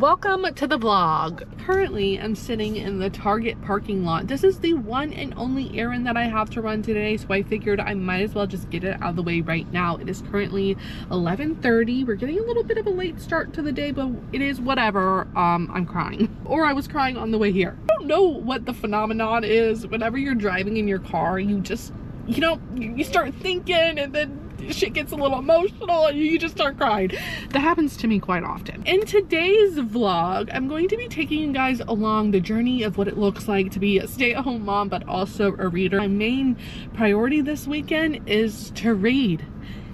Welcome to the vlog. Currently, I'm sitting in the Target parking lot. This is the one and only errand that I have to run today, so I figured I might as well just get it out of the way right now. It is currently 11:30. We're getting a little bit of a late start to the day, but it is whatever. I'm crying. Or I was crying on the way here. I don't know what the phenomenon is. Whenever you're driving in your car, you just, you know, you start thinking and then shit gets a little emotional and you just start crying. That happens to me quite often. In today's vlog, I'm going to be taking you guys along the journey of what it looks like to be a stay-at-home mom, but also a reader. My main priority this weekend is to read.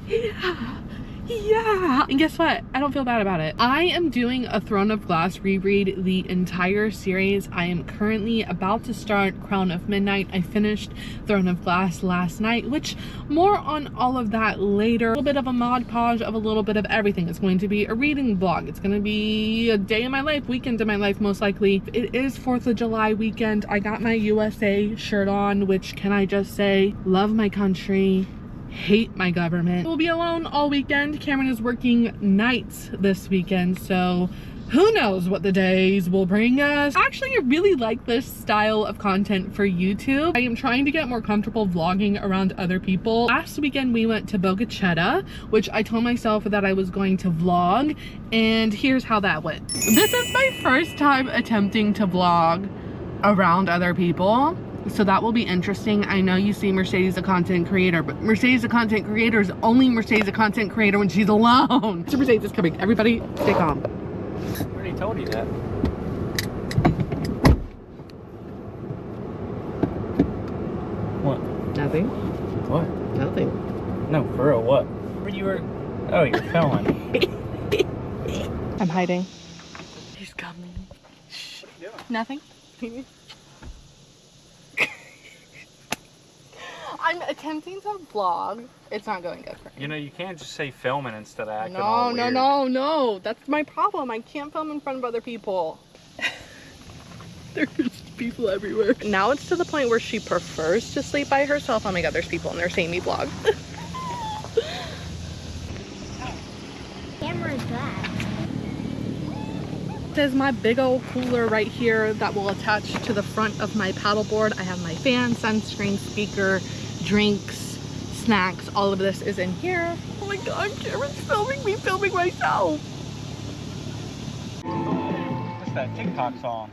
Yeah. And guess what? I don't feel bad about it. I am doing a Throne of Glass reread, the entire series. I am currently about to start Crown of Midnight. I finished Throne of Glass last night, which more on all of that later. A little bit of a mod podge of a little bit of everything. It's going to be a reading vlog. It's going to be a day in my life, weekend in my life, most likely. It is 4th of July weekend. I got my USA shirt on, which, can I just say, love my country, hate my government. We'll be alone all weekend. Cameron is working nights this weekend, so who knows what the days will bring us. Actually, I really like this style of content for YouTube. I am trying to get more comfortable vlogging around other people. Last weekend we went to Bogachetta, which I told myself that I was going to vlog, and here's how that went. This is my first time attempting to vlog around other people, so that will be interesting. I know you see Mercedes a content creator, but Mercedes a content creator is only Mercedes a content creator when she's alone. So Mercedes is coming. Everybody stay calm. I already told you that. What? Nothing. What? Nothing. No, for real, what? You were... Oh, you're filming. I'm hiding. He's coming. Shh. Yeah. Nothing. I'm attempting to vlog. It's not going good for me. You know, you can't just say filming instead of acting all weird. No. That's my problem. I can't film in front of other people. There's people everywhere. Now it's to the point where she prefers to sleep by herself. Oh my god, there's people and they're seeing me vlog. Camera's back. This is my big old cooler right here that will attach to the front of my paddleboard. I have my fan, sunscreen, speaker, drinks, snacks, all of this is in here. Oh my god, Cameron's filming me filming myself. What's that TikTok song?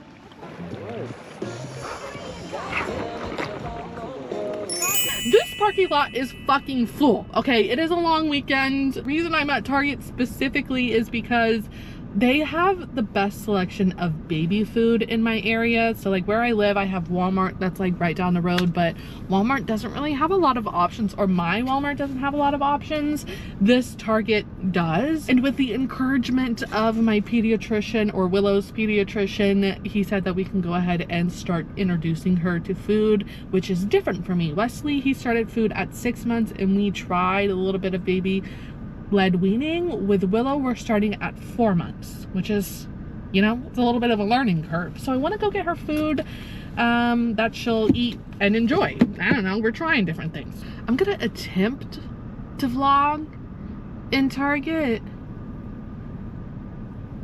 This parking lot is fucking full. Okay, it is a long weekend. The reason I'm at Target specifically is because they have the best selection of baby food in my area. So like where I live, I have Walmart that's like right down the road, but Walmart doesn't really have a lot of options, or my Walmart doesn't have a lot of options. This Target does. And with the encouragement of my pediatrician, or Willow's pediatrician, he said that we can go ahead and start introducing her to food, which is different for me. Wesley, he started food at 6 months and we tried a little bit of baby led weaning. With Willow, we're starting at 4 months, which is, you know, it's a little bit of a learning curve. So I want to go get her food that she'll eat and enjoy. I don't know, we're trying different things. I'm gonna attempt to vlog in Target.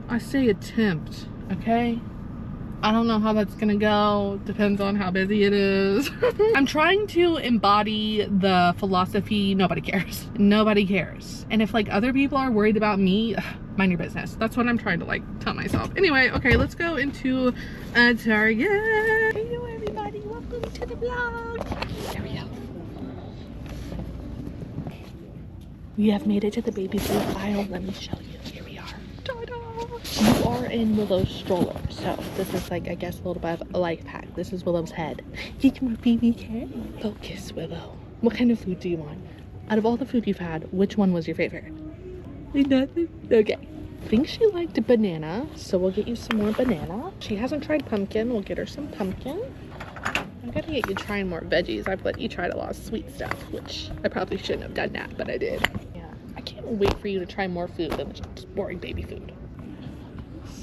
I say attempt, okay? I don't know how that's gonna go. Depends on how busy it is. I'm trying to embody the philosophy, nobody cares. Nobody cares. And if like other people are worried about me, mind your business. That's what I'm trying to like tell myself. Anyway, okay, let's go into a Target. Hello everybody, welcome to the vlog. There we go. We have made it to the baby food aisle. Let me show you. Here we are. Ta-da! You are in Willow's stroller, so this is like, I guess, a little bit of a life pack. This is Willow's head. Get your baby head. Focus, Willow. What kind of food do you want? Out of all the food you've had, which one was your favorite? Nothing? Okay. I think she liked banana, so we'll get you some more banana. She hasn't tried pumpkin. We'll get her some pumpkin. I gotta get you trying more veggies. I've let you try a lot of sweet stuff, which I probably shouldn't have done that, but I did. Yeah, I can't wait for you to try more food than just boring baby food.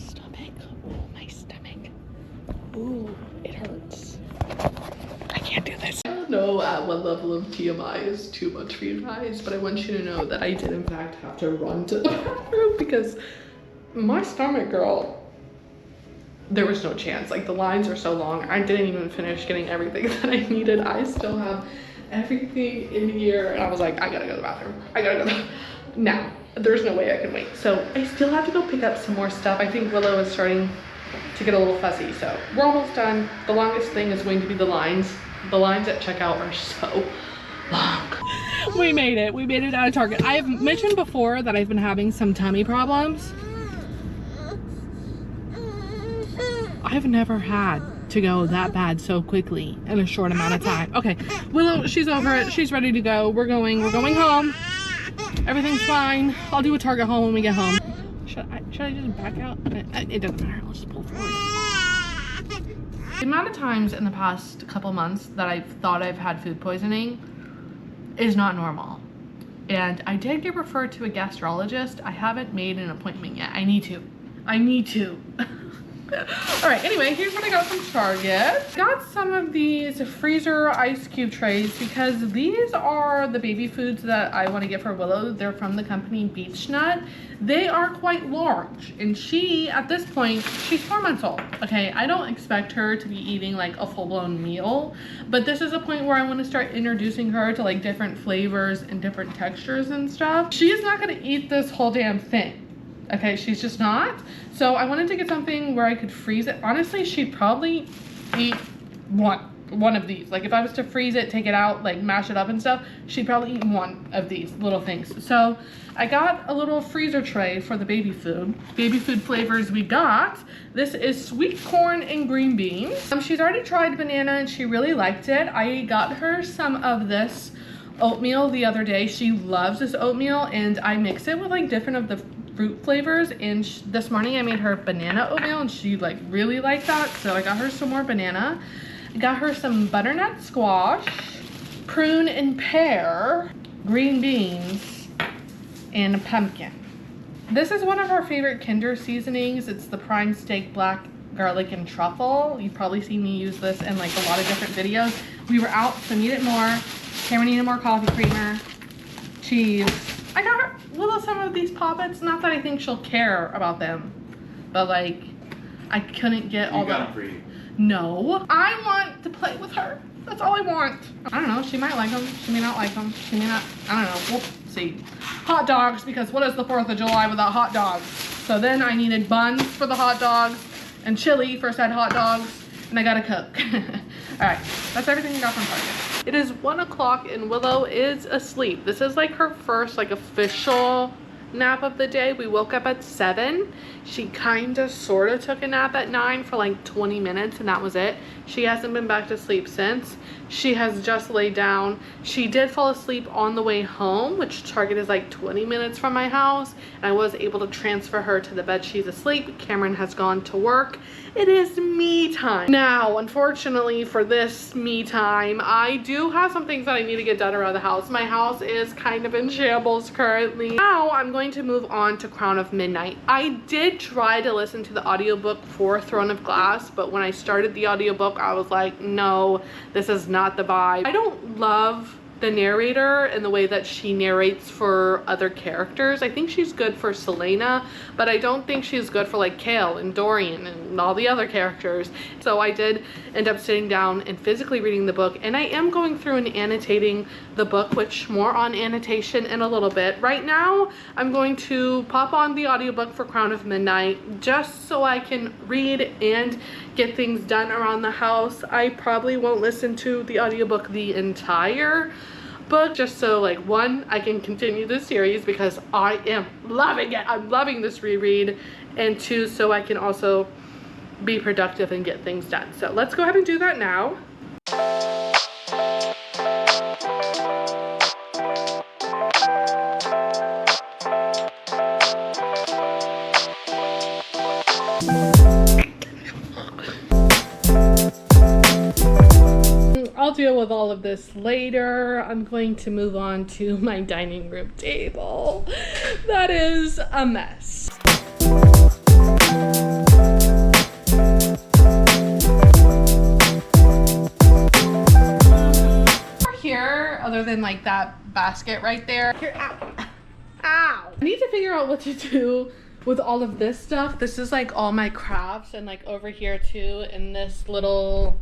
Stomach. Oh, my stomach. Ooh, it hurts. I can't do this. I don't know what level of TMI is too much for you guys, but I want you to know that I did in fact have to run to the bathroom because my stomach, girl, there was no chance. Like the lines are so long. I didn't even finish getting everything that I needed. I still have everything in here. And I was like, I gotta go to the bathroom. I gotta go now. There's no way I can wait. So I still have to go pick up some more stuff. I think Willow is starting to get a little fussy. So we're almost done. The longest thing is going to be the lines. The lines at checkout are so long. We made it. We made it out of Target. I have mentioned before that I've been having some tummy problems. I've never had to go that bad so quickly in a short amount of time. Okay, Willow, she's over it. She's ready to go. We're going home. Everything's fine. I'll do a Target haul when we get home. Should I just back out? It doesn't matter. I'll just pull forward. The amount of times in the past couple months that I've thought I've had food poisoning is not normal. And I did get referred to a gastrologist. I haven't made an appointment yet. I need to. All right, anyway, here's what I got from Target. Got some of these freezer ice cube trays because these are the baby foods that I want to get for Willow. They're from the company Beach Nut. They are quite large, and she, at this point, she's 4 months old. Okay, I don't expect her to be eating like a full-blown meal, but this is a point where I want to start introducing her to like different flavors and different textures and stuff. She is not going to eat this whole damn thing. Okay, she's just not. So I wanted to get something where I could freeze it. Honestly, she'd probably eat one of these. Like if I was to freeze it, take it out, like mash it up and stuff, she'd probably eat one of these little things. So I got a little freezer tray for the baby food. Baby food flavors we got. This is sweet corn and green beans. She's already tried banana and she really liked it. I got her some of this oatmeal the other day. She loves this oatmeal, and I mix it with like different of the fruit flavors, and this morning I made her banana oatmeal and she like really liked that, so I got her some more banana. I got her some butternut squash, prune and pear, green beans, and a pumpkin. This is one of our favorite Kinder seasonings. It's the prime steak black garlic and truffle. You've probably seen me use this in like a lot of different videos. We were out, so needed more. Cameron needed more coffee creamer, cheese. I got her Willow some of these poppets. Not that I think she'll care about them, but like I couldn't get all got them for you. No, I want to play with her. That's all I want. I don't know. She might like them. She may not like them. She may not. I don't know. We'll see. Hot dogs, because what is the 4th of July without hot dogs? So then I needed buns for the hot dogs and chili for said hot dogs, and I got a Coke. All right, that's everything I got from Target. It is 1 o'clock and Willow is asleep. This is like her first like official nap of the day. We woke up at 7. She kind of sort of took a nap at 9 for like 20 minutes, and that was it. She hasn't been back to sleep since. She has just laid down. She did fall asleep on the way home, which Target is like 20 minutes from my house, and I was able to transfer her to the bed. She's asleep. Cameron has gone to work. It is me time. Now, unfortunately for this me time, I do have some things that I need to get done around the house. My house is kind of in shambles currently. Now I'm going to move on to Crown of Midnight. I did try to listen to the audiobook for Throne of Glass, but when I started the audiobook, I was like, no, this is not the vibe. I don't love the narrator and the way that she narrates for other characters. I think she's good for Selena, but I don't think she's good for like Kale and Dorian and all the other characters. So I did end up sitting down and physically reading the book, and I am going through and annotating the book, which more on annotation in a little bit. Right now, I'm going to pop on the audiobook for Crown of Midnight just so I can read and get things done around the house. I probably won't listen to the audiobook the entire book, just so like one, I can continue this series because I am loving it. I'm loving this reread, and two, so I can also be productive and get things done. So let's go ahead and do that now. I'll deal with all of this later. I'm going to move on to my dining room table. That is a mess. Here, other than like that basket right there. Here, ow. Ow. I need to figure out what to do with all of this stuff. This is like all my crafts, and like over here too in this little,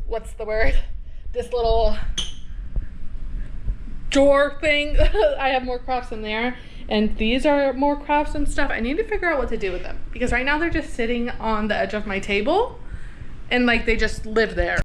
what's the word? This little drawer thing. I have more crafts in there, and these are more crafts and stuff. I need to figure out what to do with them because right now they're just sitting on the edge of my table and like they just live there.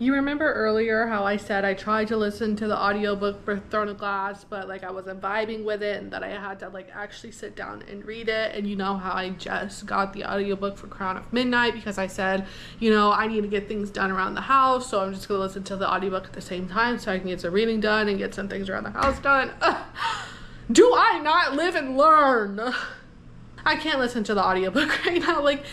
You remember earlier how I said I tried to listen to the audiobook for Throne of Glass, but like I wasn't vibing with it and that I had to like actually sit down and read it. And you know how I just got the audiobook for Crown of Midnight because I said, you know, I need to get things done around the house, so I'm just gonna listen to the audiobook at the same time so I can get some reading done and get some things around the house done. Do I not live and learn? I can't listen to the audiobook right now. Like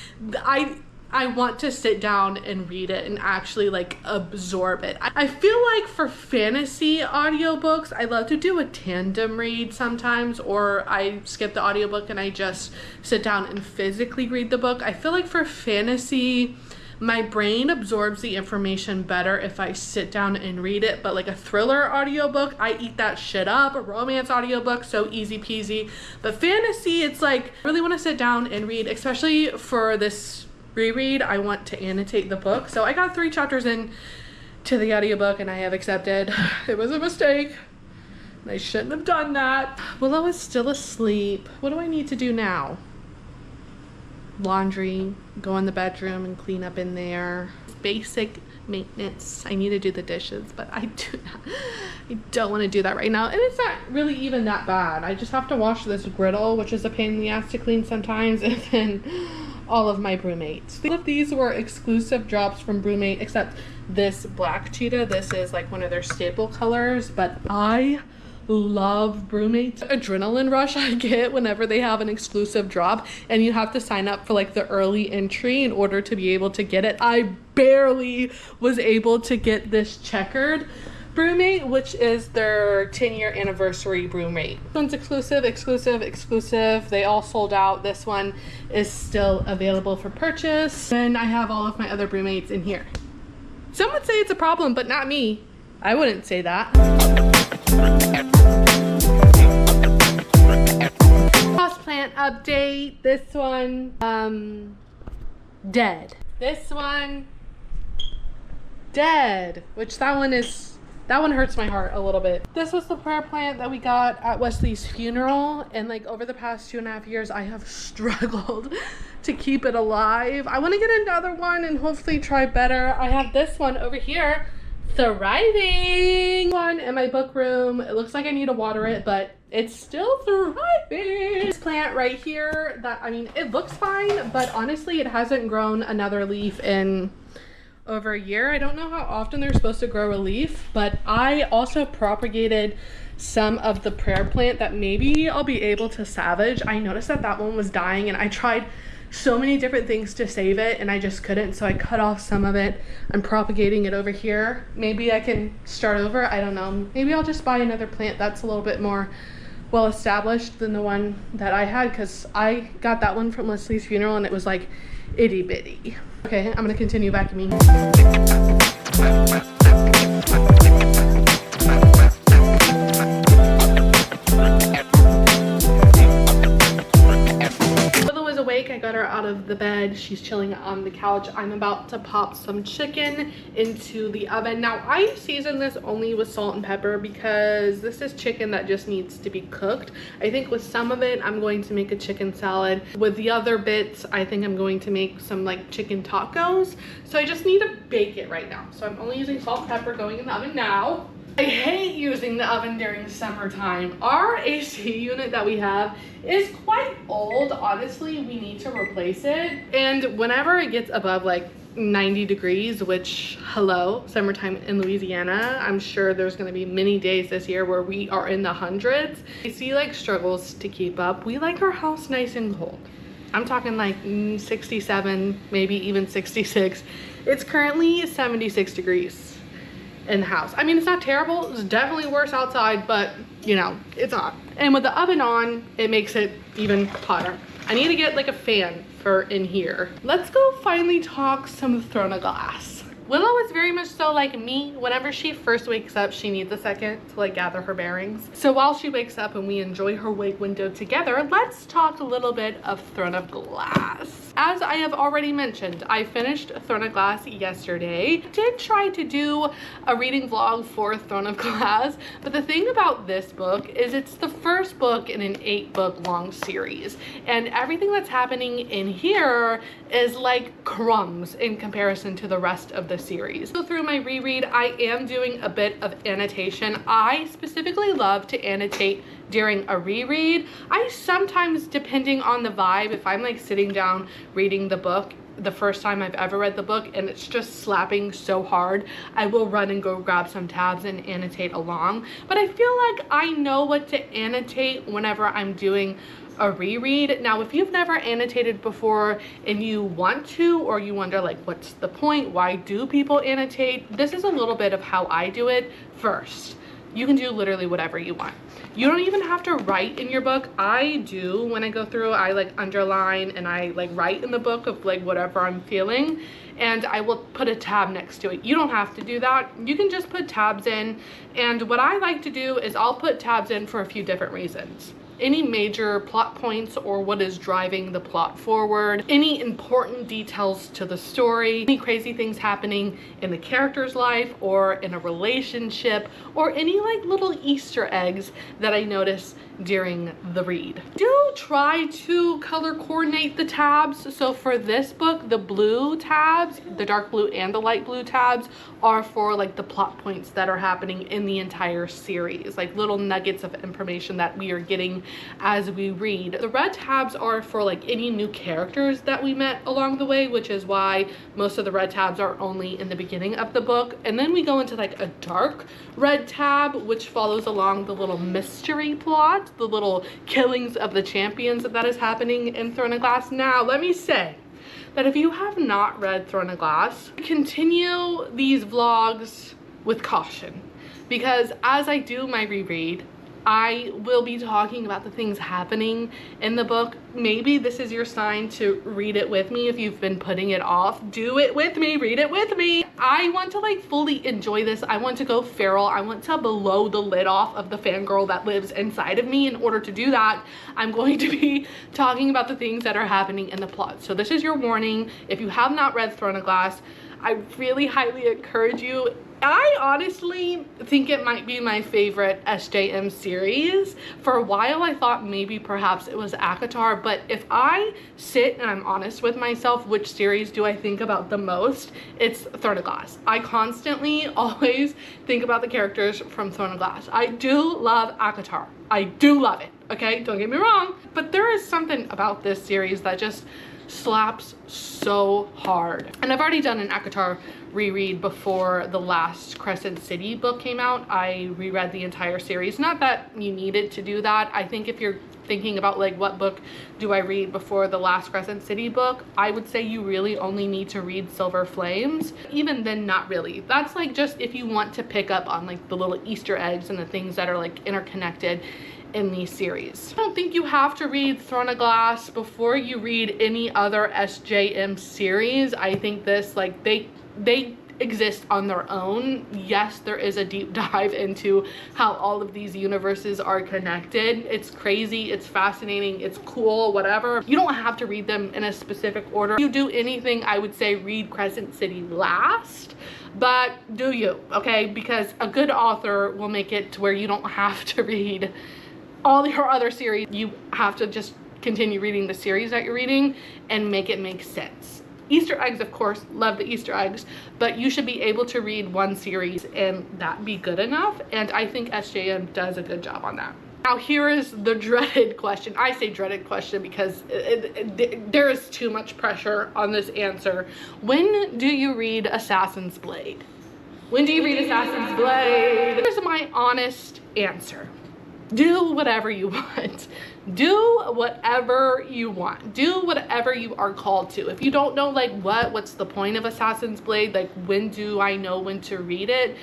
I want to sit down and read it and actually like absorb it. I feel like for fantasy audiobooks, I love to do a tandem read sometimes, or I skip the audiobook and I just sit down and physically read the book. I feel like for fantasy, my brain absorbs the information better if I sit down and read it. But like a thriller audiobook, I eat that shit up. A romance audiobook, so easy peasy. But fantasy, it's like I really want to sit down and read, especially for this reread. I want to annotate the book. So I got 3 chapters in to the audiobook and I have accepted it was a mistake. I shouldn't have done that. Willow is still asleep. What do I need to do now? Laundry, go in the bedroom and clean up in there. Basic maintenance. I need to do the dishes, but I don't want to do that right now. And it's not really even that bad. I just have to wash this griddle, which is a pain in the ass to clean sometimes, and then all of my Brewmates. All of these were exclusive drops from Brewmate, except this black cheetah. This is like one of their staple colors, but I love Brewmates. Adrenaline rush I get whenever they have an exclusive drop, and you have to sign up for like the early entry in order to be able to get it. I barely was able to get this checkered Brewmate, which is their 10-year anniversary Brewmate. This one's exclusive. They all sold out. This one is still available for purchase. And I have all of my other Brewmates in here. Some would say it's a problem, but not me. I wouldn't say that. Houseplant update. This one, dead. This one, dead. Which that one hurts my heart a little bit. This was the prayer plant that we got at Wesley's funeral, and like over the past 2.5 years, I have struggled to keep it alive. I want to get another one and hopefully try better. I have this one over here, thriving. One in my book room. It looks like I need to water it, but it's still thriving. This plant right here, that, I mean, it looks fine, but honestly, it hasn't grown another leaf in over a year. I don't know how often they're supposed to grow a leaf, but I also propagated some of the prayer plant that maybe I'll be able to salvage. I noticed that that one was dying, and I tried so many different things to save it and I just couldn't, so I cut off some of it. I'm propagating it over here. Maybe I can start over. I don't know. Maybe I'll just buy another plant that's a little bit more well established than the one that I had, because I got that one from Leslie's funeral and it was like itty bitty. Okay, I'm gonna continue vacuuming. I got her out of the bed. She's chilling on the couch. I'm about to pop some chicken into the oven. Now, I season this only with salt and pepper because this is chicken that just needs to be cooked. I think with some of it, I'm going to make a chicken salad. With the other bits, I think I'm going to make some like chicken tacos. So I just need to bake it right now. So I'm only using salt and pepper going in the oven now. I hate using the oven during summertime. Our AC unit that we have is quite old. Honestly, we need to replace it. And whenever it gets above like 90 degrees, which, hello, summertime in Louisiana, I'm sure there's gonna be many days this year where we are in the hundreds. AC like struggles to keep up. We like our house nice and cold. I'm talking like 67, maybe even 66. It's currently 76 degrees. in the house. I mean, it's not terrible. It's definitely worse outside, but you know, it's on. And with the oven on, it makes it even hotter. I need to get like a fan for in here. Let's go finally talk some Throne of Glass. Willow is very much so like me. Whenever she first wakes up, she needs a second to like gather her bearings. So while she wakes up and we enjoy her wake window together, let's talk a little bit of Throne of Glass. As I have already mentioned, I finished Throne of Glass yesterday. Did try to do a reading vlog for Throne of Glass, but the thing about this book is it's the first book in an 8-book long series, and everything that's happening in here is like crumbs in comparison to the rest of the series. So through my reread, I am doing a bit of annotation. I specifically love to annotate during a reread. I sometimes, depending on the vibe, if I'm like sitting down reading the book the first time I've ever read the book and it's just slapping so hard, I will run and go grab some tabs and annotate along. But I feel like I know what to annotate whenever I'm doing a reread. Now, if you've never annotated before and you want to, or you wonder like, what's the point? Why do people annotate? This is a little bit of how I do it. First, you can do literally whatever you want. You don't even have to write in your book. I do when I go through, I like underline and I like write in the book of like whatever I'm feeling, and I will put a tab next to it. You don't have to do that. You can just put tabs in. And what I like to do is I'll put tabs in for a few different reasons. Any major plot points or what is driving the plot forward, any important details to the story, any crazy things happening in the character's life or in a relationship, or any like little Easter eggs that I notice during the read. Do try to color coordinate the tabs. So for this book, the blue tabs, the dark blue and the light blue tabs, are for like the plot points that are happening in the entire series, like little nuggets of information that we are getting as we read. The red tabs are for like any new characters that we met along the way, which is why most of the red tabs are only in the beginning of the book. And then we go into like a dark red tab, which follows along the little mystery plot, the little killings of the champions that is happening in Throne of Glass. Now, let me say that if you have not read Throne of Glass, continue these vlogs with caution, because as I do my reread, I will be talking about the things happening in the book. Maybe this is your sign to read it with me. If you've been putting it off, do it with me, read it with me. I want to like fully enjoy this. I want to go feral. I want to blow the lid off of the fangirl that lives inside of me. In order to do that, I'm going to be talking about the things that are happening in the plot. So this is your warning. If you have not read Throne of Glass, I really highly encourage you. I honestly think it might be my favorite SJM series. For a while, I thought maybe perhaps it was ACOTAR, but if I sit and I'm honest with myself, which series do I think about the most? It's Throne of Glass. I constantly always think about the characters from Throne of Glass. I do love ACOTAR. I do love it, okay? Don't get me wrong. But there is something about this series that just slaps so hard. And I've already done an ACOTAR reread before the last Crescent City book came out. I reread the entire series. Not that you needed to do that. I think if you're thinking about like what book do I read before the last Crescent City book, I would say you really only need to read Silver Flames. Even then, not really. That's like just if you want to pick up on like the little Easter eggs and the things that are like interconnected in these series. I don't think you have to read Throne of Glass before you read any other SJM series. I think this, like, they exist on their own. Yes, there is a deep dive into how all of these universes are connected. It's crazy, it's fascinating, it's cool, whatever. You don't have to read them in a specific order. If you do anything, I would say read Crescent City last, but do you, okay? Because a good author will make it to where you don't have to read all your other series. You have to just continue reading the series that you're reading and make it make sense. Easter eggs, of course, love the Easter eggs, but you should be able to read one series and that be good enough. And I think SJM does a good job on that. Now here is the dreaded question. I say dreaded question because there is too much pressure on this answer. When do you read Assassin's Blade? When do you read Assassin's Blade? Here's my honest answer. Do whatever you want. Do whatever you want. Do whatever you are called to. If you don't know like what's the point of Assassin's Blade, like when do I know when to read it?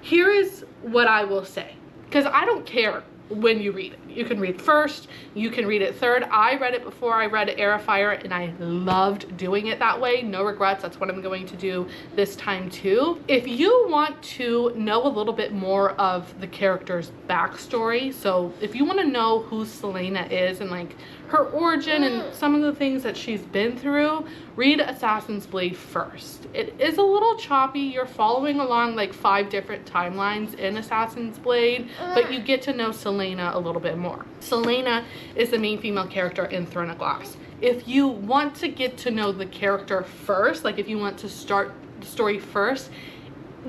Here is what I will say, because I don't care when you read it. You can read first, you can read it third. I read it before I read Air of Fire, and I loved doing it that way. No regrets. That's what I'm going to do this time too. If you want to know a little bit more of the character's backstory, so if you want to know who Celaena is and like her origin and some of the things that she's been through, read Assassin's Blade first. It is a little choppy. You're following along like 5 different timelines in Assassin's Blade, but you get to know Celaena a little bit more. Celaena is the main female character in Throne of Glass. If you want to get to know the character first, like if you want to start the story first,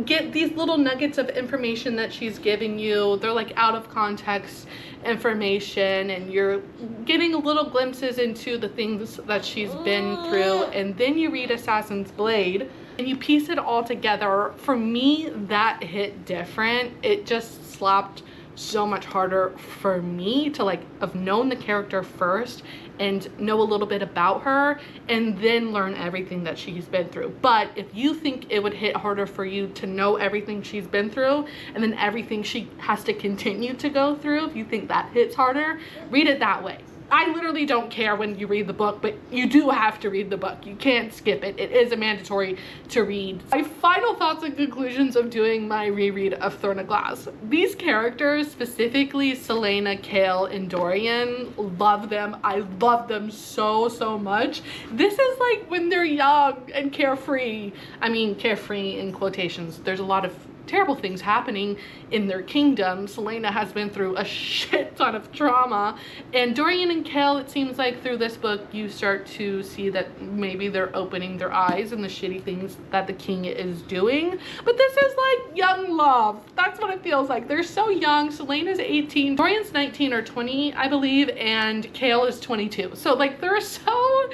get these little nuggets of information that she's giving you. They're like out of context information, and you're getting little glimpses into the things that she's been through. And then you read Assassin's Blade and you piece it all together. For me, that hit different. It just slapped so much harder for me to like have known the character first and know a little bit about her and then learn everything that she's been through. But if you think it would hit harder for you to know everything she's been through and then everything she has to continue to go through, if you think that hits harder, read it that way. I literally don't care when you read the book, but you do have to read the book. You can't skip it. It is a mandatory to read. My final thoughts and conclusions of doing my reread of Throne of Glass. These characters, specifically Celaena, Kael, and Dorian, love them. I love them so, so much. This is like when they're young and carefree. I mean, carefree in quotations. There's a lot of terrible things happening in their kingdom. Celaena has been through a shit ton of trauma, and Dorian and Kael, it seems like through this book you start to see that maybe they're opening their eyes and the shitty things that the king is doing. But this is like young love. That's what it feels like. They're so young. Celaena's 18, Dorian's 19 or 20, I believe, and Kael is 22. So like they're so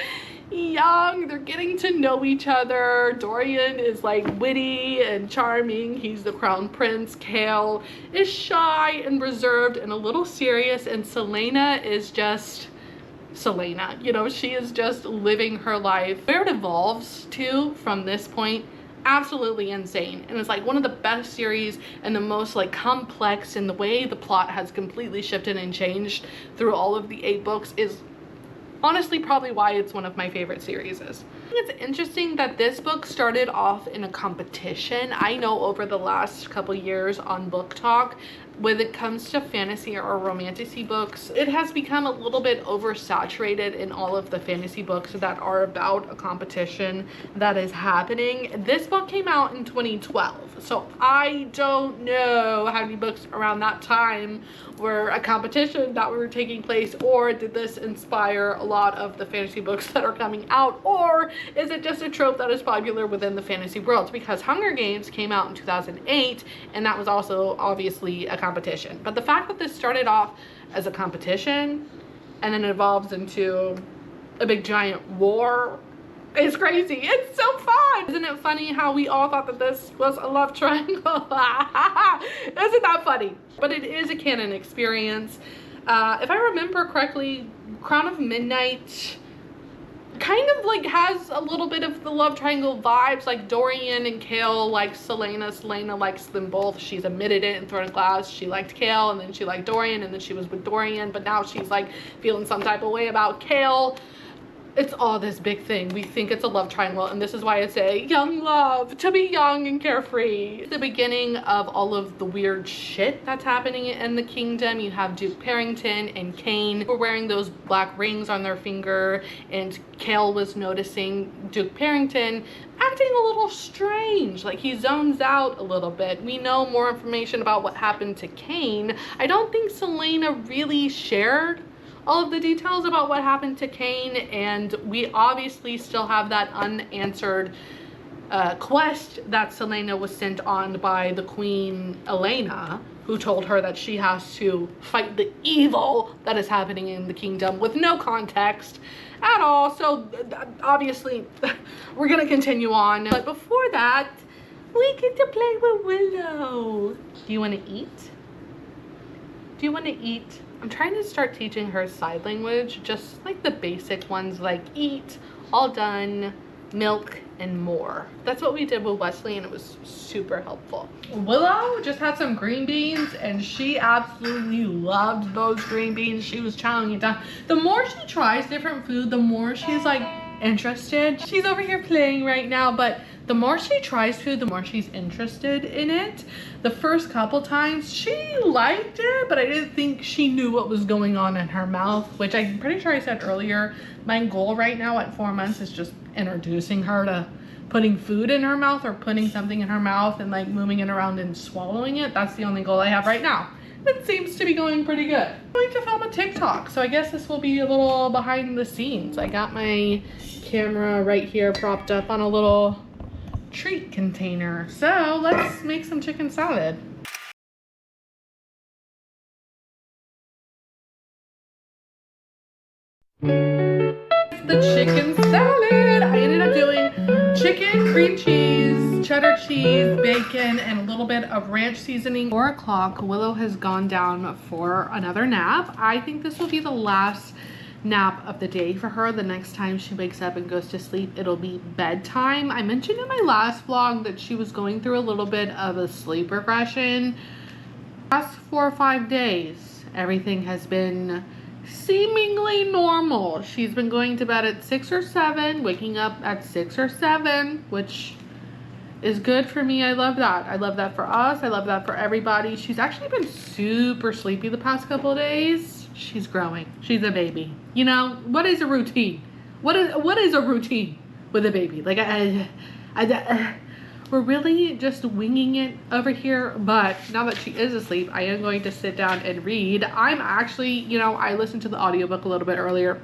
young, they're getting to know each other. Dorian is like witty and charming, he's the crown prince. Kael is shy and reserved and a little serious, and Celaena is just Celaena. You know, she is just living her life. Where it evolves to from this point, absolutely insane. And it's like one of the best series and the most like complex, and the way the plot has completely shifted and changed through all of the 8 books is honestly probably why it's one of my favorite series. It's interesting that this book started off in a competition. I know over the last couple years on Book Talk, when it comes to fantasy or romantasy books, it has become a little bit oversaturated in all of the fantasy books that are about a competition that is happening. This book came out in 2012, so I don't know how many books around that time were a competition that were taking place, or did this inspire a lot of the fantasy books that are coming out, or is it just a trope that is popular within the fantasy world? Because Hunger Games came out in 2008, and that was also obviously a competition. But the fact that this started off as a competition and then evolves into a big giant war is crazy. It's so fun. Isn't it funny how we all thought that this was a love triangle? Isn't that funny? But it is a canon experience. If I remember correctly, Crown of Midnight kind of like has a little bit of the love triangle vibes. Like Dorian and Kael like Celaena. Celaena likes them both. She's admitted it in Throne of Glass. She liked Kael, and then she liked Dorian, and then she was with Dorian, but now she's like feeling some type of way about Kael. It's all this big thing. We think it's a love triangle, and this is why I say young love, to be young and carefree. The beginning of all of the weird shit that's happening in the kingdom. You have Duke Parrington and Cain who are wearing those black rings on their finger, and Kael was noticing Duke Parrington acting a little strange, like he zones out a little bit. We know more information about what happened to Cain. I don't think Celaena really shared all of the details about what happened to Cain, and we obviously still have that unanswered quest that Celaena was sent on by the Queen Elena, who told her that she has to fight the evil that is happening in the kingdom with no context at all. So obviously we're gonna continue on, but before that we get to play with Willow. Do you want to eat? Do you want to eat? I'm trying to start teaching her sign language, just like the basic ones, like eat, all done, milk, and more. That's what we did with Wesley, and it was super helpful. Willow just had some green beans, and she absolutely loved those green beans. She was chowing it down. The more she tries different food, the more she's like interested. She's over here playing right now, but the more she tries food, the more she's interested in it. The first couple times she liked it, but I didn't think she knew what was going on in her mouth, which I'm pretty sure I said earlier. My goal right now at 4 months is just introducing her to putting food in her mouth, or putting something in her mouth and like moving it around and swallowing it. That's the only goal I have right now. It seems to be going pretty good. I'm going to film a TikTok, so I guess this will be a little behind the scenes. I got my camera right here propped up on a little treat container. So let's make some chicken salad. The chicken salad. I ended up doing chicken, cream cheese, cheddar cheese, bacon, and a little bit of ranch seasoning. 4 o'clock, Willow has gone down for another nap. I think this will be the last nap of the day for her. The next time she wakes up and goes to sleep, it'll be bedtime. I mentioned in my last vlog that she was going through a little bit of a sleep regression. Last 4 or 5 days, everything has been seemingly normal. She's been going to bed at 6 or 7, waking up at 6 or 7, which is good for me. I love that. I love that for us. I love that for everybody. She's actually been super sleepy the past couple of days. She's growing. She's a baby. You know, what is a routine? What is a routine with a baby? Like, we're really just winging it over here, but now that she is asleep, I am going to sit down and read. I'm actually, you know, I listened to the audiobook a little bit earlier.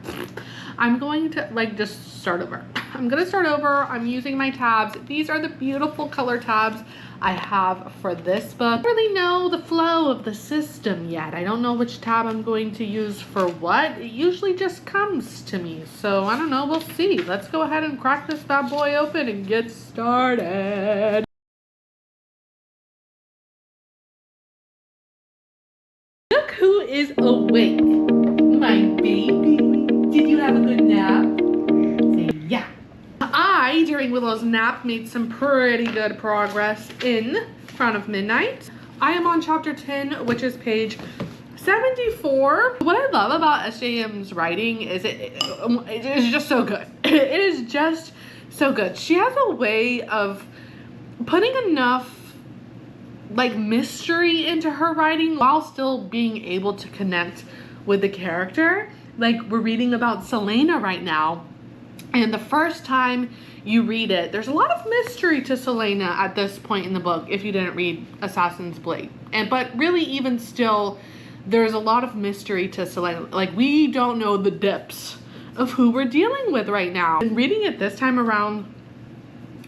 I'm going to like just start over. I'm gonna start over. I'm using my tabs. These are the beautiful color tabs I have for this book. I don't really know the flow of the system yet. I don't know which tab I'm going to use for what. It usually just comes to me. So I don't know, we'll see. Let's go ahead and crack this bad boy open and get started. Look who is awake. My baby. Did you have a good nap? Say yeah. I, during Willow's nap, made some pretty good progress in Crown of Midnight. I am on chapter 10, which is page 74. What I love about SAHM's writing is it is just so good. It is just so good. She has a way of putting enough like mystery into her writing while still being able to connect with the character. Like, we're reading about Selena right now, and the first time you read it, there's a lot of mystery to Selena at this point in the book if you didn't read Assassin's Blade. But really, even still, there's a lot of mystery to Selena. Like, we don't know the depths of who we're dealing with right now. And reading it this time around,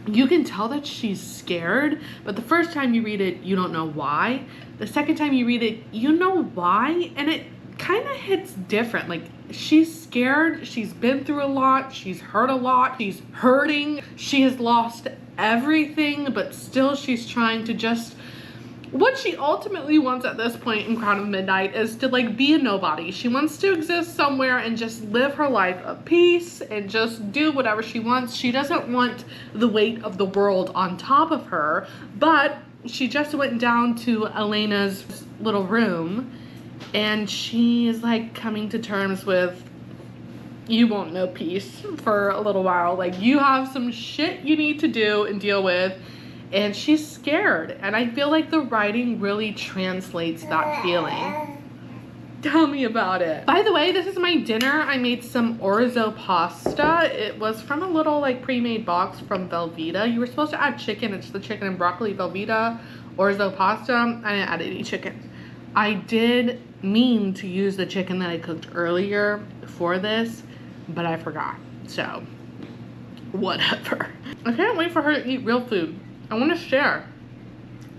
you can tell that she's scared, but the first time you read it, you don't know why. The second time you read it, you know why, and it kind of hits different. Like, she's scared, she's been through a lot, she's hurt a lot, she's hurting, she has lost everything, but still she's trying to just, what she ultimately wants at this point in Crown of Midnight is to like be a nobody. She wants to exist somewhere and just live her life of peace and just do whatever she wants. She doesn't want the weight of the world on top of her, but she just went down to Elena's little room and she is like coming to terms with, you won't know peace for a little while. Like, you have some shit you need to do and deal with, and she's scared. And I feel like the writing really translates that feeling. Tell me about it. By the way, this is my dinner. I made some orzo pasta. It was from a little like pre-made box from Velveeta. You were supposed to add chicken. It's the chicken and broccoli Velveeta orzo pasta. I didn't add any chicken. I did mean to use the chicken that I cooked earlier for this, but I forgot. So, whatever. I can't wait for her to eat real food. I want to share.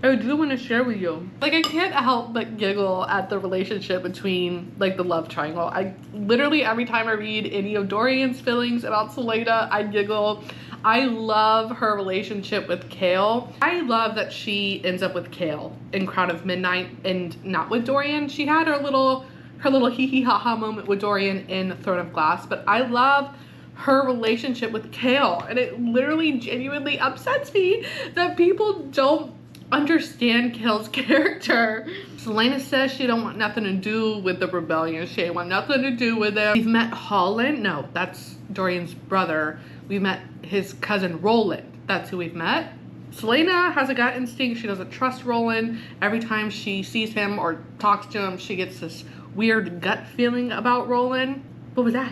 I do want to share with you. Like, I can't help but giggle at the relationship between, like, the love triangle. I literally, every time I read any of Dorian's feelings about Selena, I giggle. I love her relationship with Kale. I love that she ends up with Kale in Crown of Midnight and not with Dorian. She had her little hee hee ha ha moment with Dorian in Throne of Glass, but I love her relationship with Kale, and it literally genuinely upsets me that people don't understand Kale's character. Selena says she don't want nothing to do with the rebellion. She ain't want nothing to do with it. We've met Holland. No, that's Dorian's brother. We met his cousin Roland. That's who we've met. Selena has a gut instinct. She doesn't trust Roland. Every time she sees him or talks to him, she gets this weird gut feeling about Roland. What was that?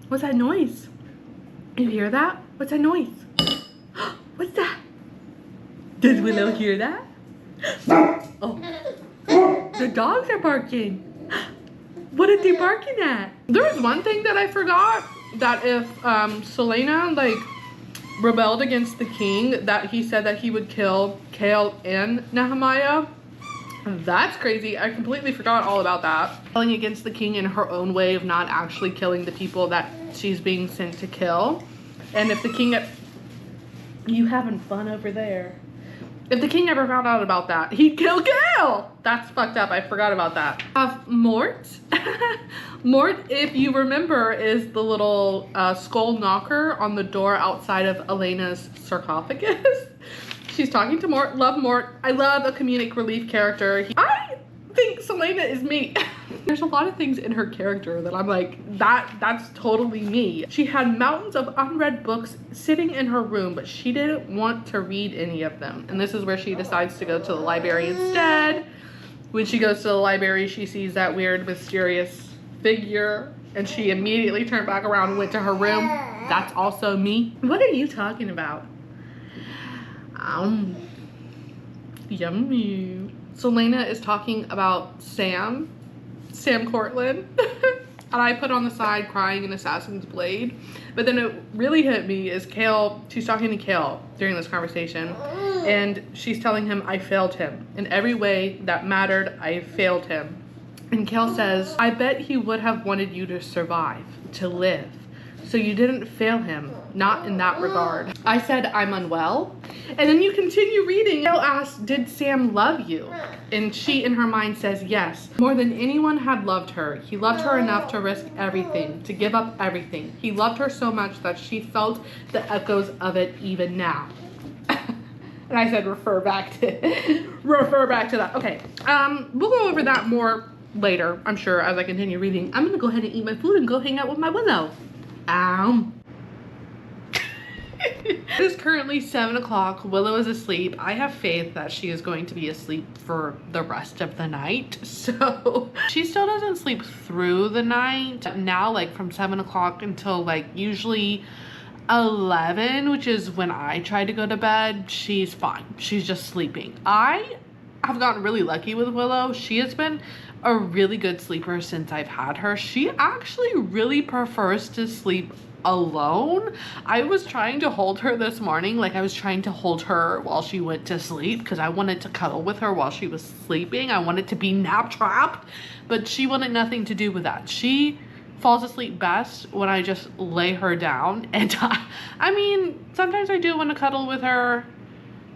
What's that noise? You hear that? What's that noise? What's that? Does Willow hear that? Oh, the dogs are barking. What are they barking at? There's one thing that I forgot, that if Selena like rebelled against the king, that he said that he would kill Kale and Nehemiah. That's crazy. I completely forgot all about that. Killing against the king in her own way of not actually killing the people that she's being sent to kill. And if the king... You having fun over there. If the king ever found out about that, he'd kill Kale. That's fucked up. I forgot about that. Mort. Mort, if you remember, is the little skull knocker on the door outside of Elena's sarcophagus. She's talking to Mort. Love Mort. I love a comedic relief character. I think Selena is me. There's a lot of things in her character that I'm like, that's totally me. She had mountains of unread books sitting in her room, but she didn't want to read any of them. And this is where she decides to go to the library instead. When she goes to the library, she sees that weird, mysterious figure, and she immediately turned back around and went to her room. That's also me. What are you talking about? Yummy. Selena is talking about Sam Cortland. And I put on the side crying in Assassin's Blade. But then it really hit me is Kale, she's talking to Kale during this conversation. And she's telling him, I failed him. In every way that mattered, I failed him. And Kale says, I bet he would have wanted you to survive, to live. So you didn't fail him, not in that regard. I said, I'm unwell. And then you continue reading. Kale asks, did Sam love you? And she, in her mind, says, yes. More than anyone had loved her. He loved her enough to risk everything, to give up everything. He loved her so much that she felt the echoes of it even now. And I said, refer back to that. Okay, we'll go over that more later, I'm sure, as I continue reading. I'm gonna go ahead and eat my food and go hang out with my Willow. It is currently 7 o'clock. Willow is asleep. I have faith that she is going to be asleep for the rest of the night. So she still doesn't sleep through the night. Now, like from 7 o'clock until like usually 11, which is when I try to go to bed, she's fine. She's just sleeping. I have gotten really lucky with Willow. She has been a really good sleeper since I've had her. She actually really prefers to sleep alone. I was trying to hold her this morning, like I was trying to hold her while she went to sleep because I wanted to cuddle with her while she was sleeping. I wanted to be nap trapped, but she wanted nothing to do with that. She falls asleep best when I just lay her down, and I mean, sometimes I do want to cuddle with her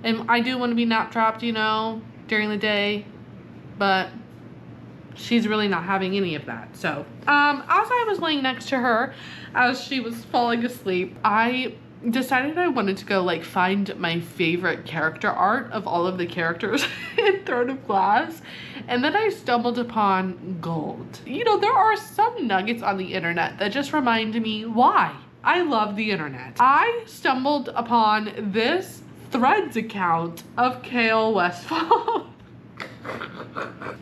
and I do want to be nap trapped, you know, during the day, but she's really not having any of that. So as I was laying next to her as she was falling asleep, I decided I wanted to go like find my favorite character art of all of the characters in Throne of Glass, and then I stumbled upon gold. You know, there are some nuggets on the internet that just remind me why I love the internet. I stumbled upon this Threads account of Kale Westfall.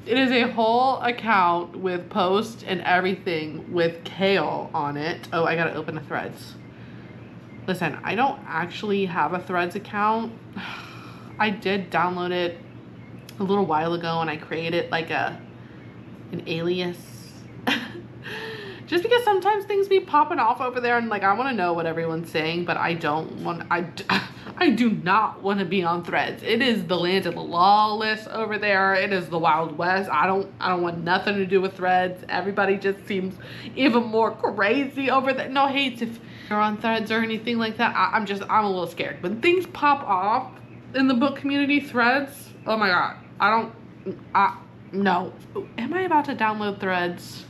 It is a whole account with posts and everything with Kale on it. Oh, I gotta open the Threads. Listen, I don't actually have a Threads account. I did download it a little while ago and I created like an alias. Just because sometimes things be popping off over there and like I want to know what everyone's saying, but I do not want to be on Threads. It is the land of the lawless over there. It is the Wild West. I don't want nothing to do with Threads. Everybody just seems even more crazy over there. No hates if you're on Threads or anything like that. I'm a little scared. When things pop off in the book community Threads, oh my god. No. Am I about to download Threads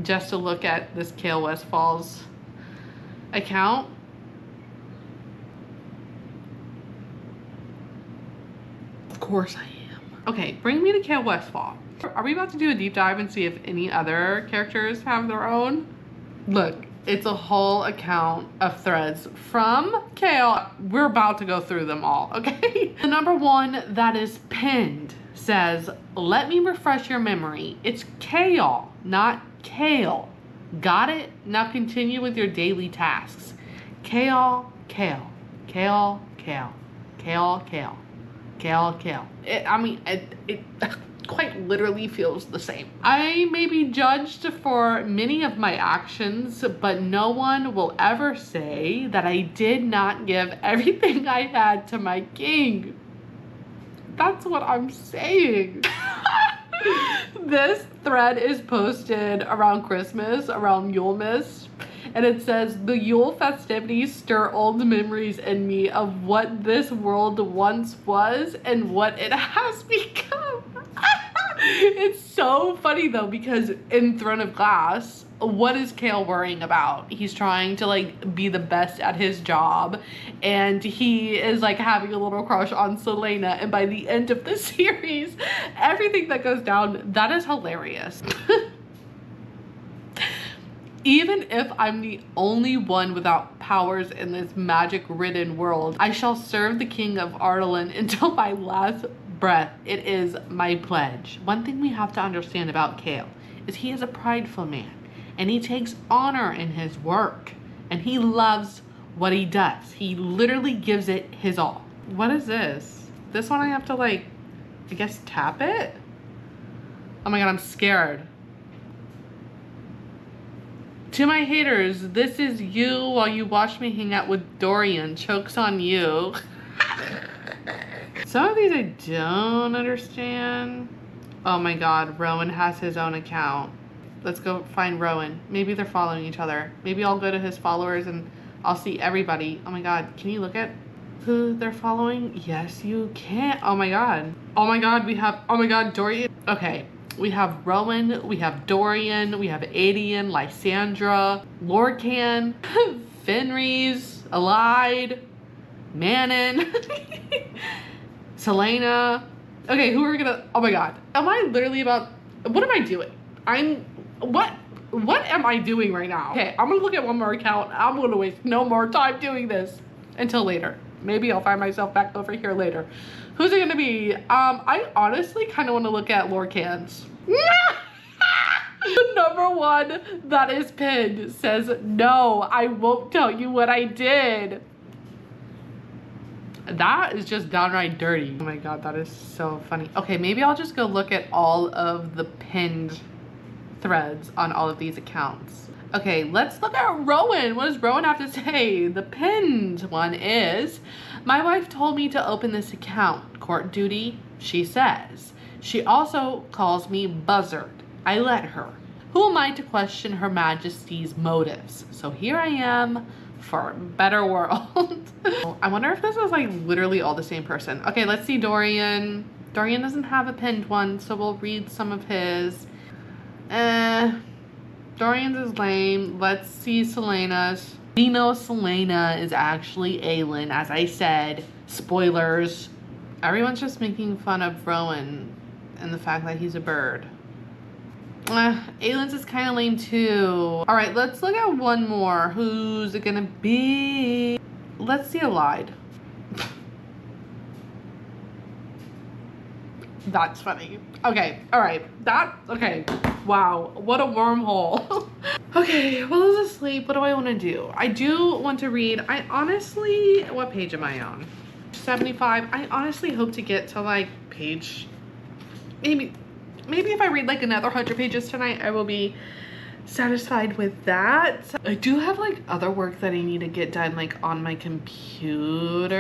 just to look at this Kale Westfall's account. Of course I am. Okay, bring me to Kale Westfall. Are we about to do a deep dive and see if any other characters have their own? Look, it's a whole account of threads from Kale. We're about to go through them all, okay? The number one that is pinned says, let me refresh your memory. It's Kale, not Kale. Got it? Now continue with your daily tasks. Kale, Kale, Kale, Kale, Kale, Kale, Kale, Kale. It quite literally feels the same. I may be judged for many of my actions, but no one will ever say that I did not give everything I had to my king. That's what I'm saying. This thread is posted around Christmas, around Yulemas, and it says, the Yule festivities stir old memories in me of what this world once was and what it has become. It's so funny though, because in Throne of Glass, what is Kale worrying about? He's trying to like be the best at his job, and he is like having a little crush on Selena, and by the end of the series, everything that goes down, that is hilarious. Even if I'm the only one without powers in this magic-ridden world, I shall serve the king of Ardalan until my last breath. It is my pledge. One thing we have to understand about Kale is he is a prideful man, and he takes honor in his work, and he loves what he does. He literally gives it his all. What is this? This one I have to like, I guess tap it? Oh my god, I'm scared. To my haters, this is you while you watch me hang out with Dorian. Chokes on you. Some of these I don't understand. Oh my god, Rowan has his own account. Let's go find Rowan. Maybe they're following each other. Maybe I'll go to his followers and I'll see everybody. Oh my god, can you look at who they're following? Yes, you can. Oh my god. Oh my god, we have, oh my god, Dorian. Okay. We have Rowan, we have Dorian, we have Adian, Lysandra, Lorcan, Fenris, Alide, Manon, Selena. Okay, who are we gonna, oh my god. Am I literally about, what am I doing? What am I doing right now? Okay, I'm gonna look at one more account. I'm gonna waste no more time doing this until later. Maybe I'll find myself back over here later. Who's it gonna be? I honestly kind of want to look at Lorcan's. The number one that is pinned says, no, I won't tell you what I did. That is just downright dirty. Oh my god, that is so funny. Okay, maybe I'll just go look at all of the pinned threads on all of these accounts. Okay, let's look at Rowan. What does Rowan have to say? The pinned one is, my wife told me to open this account. Court duty, she says. She also calls me buzzard. I let her. Who am I to question Her Majesty's motives? So here I am for a better world. I wonder if this is like literally all the same person. Okay, let's see Dorian. Dorian doesn't have a pinned one, so we'll read some of his. Dorian's is lame. Let's see Selena's. We know Selena is actually Aelin, as I said. Spoilers. Everyone's just making fun of Rowan and the fact that he's a bird. Aelin's is kind of lame too. All right, let's look at one more. Who's it gonna be? Let's see Alide. That's funny. Okay, all right. Okay. Wow, what a wormhole. Okay, well, I was asleep. What do I want to do? I do want to read. I honestly, what page am I on? 75. I honestly hope to get to like page, maybe if I read like another 100 pages tonight, I will be satisfied with that. I do have like other work that I need to get done like on my computer,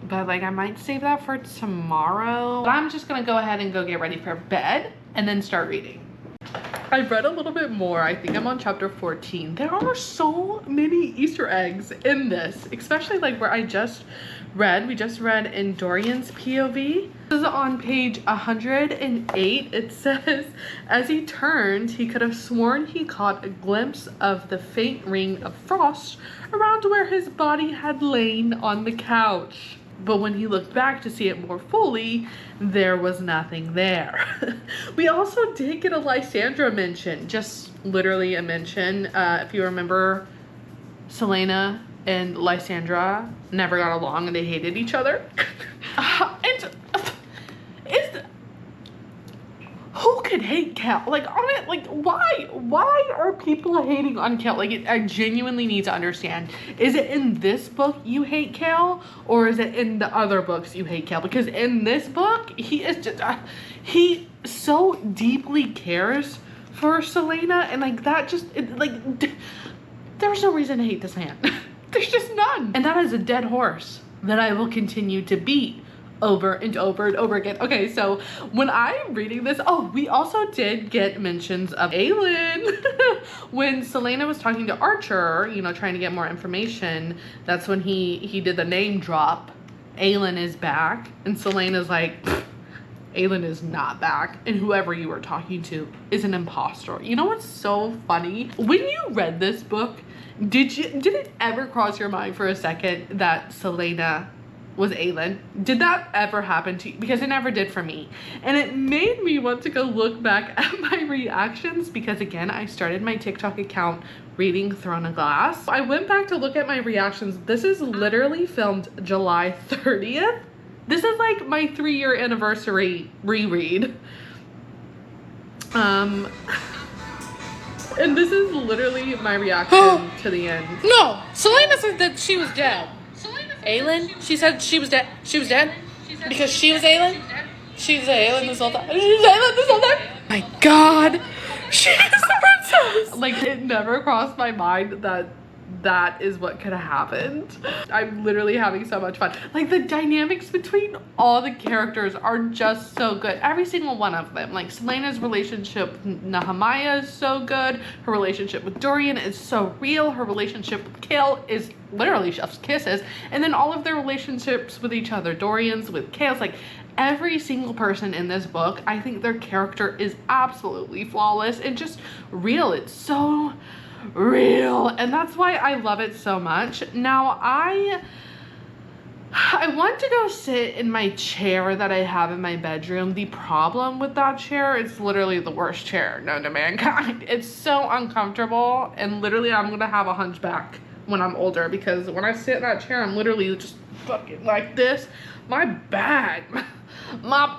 but like I might save that for tomorrow. But I'm just gonna go ahead and go get ready for bed and then start reading. I've read a little bit more. I think I'm on chapter 14. There are so many Easter eggs in this, especially like where we just read in Dorian's POV. This is on page 108. It says, as he turned, he could have sworn he caught a glimpse of the faint ring of frost around where his body had lain on the couch. But when he looked back to see it more fully, there was nothing there. We also did get a Lysandra mention, just literally a mention. If you remember, Selena and Lysandra never got along and they hated each other. Who could hate Cal? Like, on it, like, why are people hating on Cal? Like, I genuinely need to understand. Is it in this book you hate Cal, or is it in the other books you hate Cal? Because in this book, he is just, he so deeply cares for Selena, and like, that just, there's no reason to hate this man. There's just none. And that is a dead horse that I will continue to beat over and over and over again. Okay, so when I'm reading this, oh, we also did get mentions of Aelin. When Selena was talking to Archer, you know, trying to get more information, that's when he did the name drop. Aelin is back, and Selena's like, Aelin is not back, and whoever you were talking to is an imposter. You know what's so funny? When you read this book, did it ever cross your mind for a second that Selena was Aelin? Did that ever happen to you? Because it never did for me. And it made me want to go look back at my reactions, because again, I started my TikTok account reading Throne of Glass. I went back to look at my reactions. This is literally filmed July 30th. This is like my 3-year anniversary reread. And this is literally my reaction to the end. No, Selena said that she was dead. Aelin? She said she was dead. She was dead? Because she was Aelin? She was Aelin this whole time. She was Aelin this whole time? My God. She is the princess. Like, it never crossed my mind that that is what could have happened. I'm literally having so much fun. Like, the dynamics between all the characters are just so good. Every single one of them. Like, Selena's relationship with Nehemiah is so good. Her relationship with Dorian is so real. Her relationship with Kale is literally chef's kisses. And then all of their relationships with each other. Dorian's with Kale's, like, every single person in this book, I think their character is absolutely flawless and just real. It's so real, and that's why I love it so much. Now I want to go sit in my chair that I have in my bedroom. The problem with that chair, it's literally the worst chair known to mankind. It's so uncomfortable, and literally I'm gonna have a hunchback when I'm older, because when I sit in that chair, I'm literally just fucking like this. My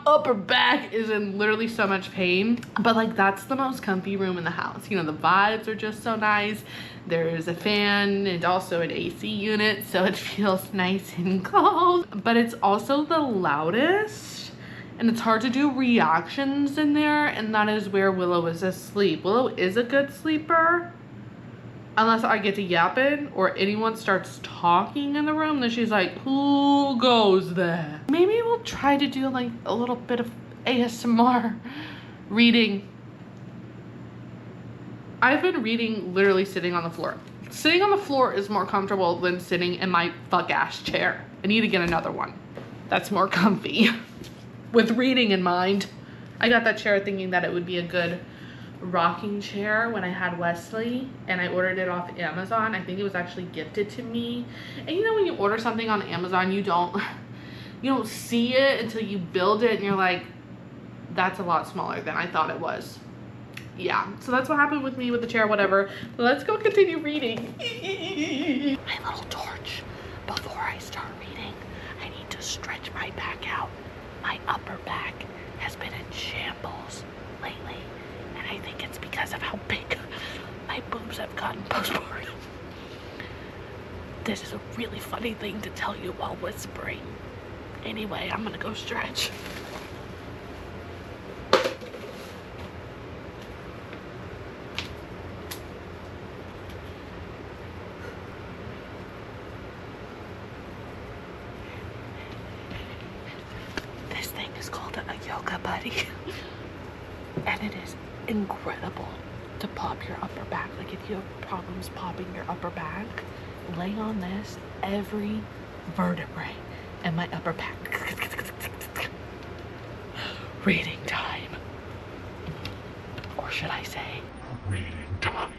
upper back is in literally so much pain. But like, that's the most comfy room in the house. You know, the vibes are just so nice. There's a fan and also an AC unit, so it feels nice and cold. But it's also the loudest, and it's hard to do reactions in there, and that is where Willow is asleep. Willow is a good sleeper, unless I get to yapping or anyone starts talking in the room. Then she's like, who goes there? Maybe we'll try to do like a little bit of ASMR reading. I've been reading literally sitting on the floor. Sitting on the floor is more comfortable than sitting in my fuck ass chair. I need to get another one that's more comfy. With reading in mind, I got that chair thinking that it would be a good rocking chair when I had Wesley, and I ordered it off Amazon. I think it was actually gifted to me. And you know, when you order something on Amazon, you don't see it until you build it, and you're like, that's a lot smaller than I thought it was. Yeah, so that's what happened with me with the chair, whatever. Let's go continue reading. My little torch. Before I start reading, I need to stretch my back out. My upper back has been in shambles lately, and I think it's because of how big my boobs have gotten postpartum. This is a really funny thing to tell you while whispering. Anyway, I'm gonna go stretch. This thing is called a yoga buddy, and it is incredible. pop your upper back. Like if you have problems popping your upper back, lay on this, every vertebrae in my upper back. Reading time. Or should I say, reading time.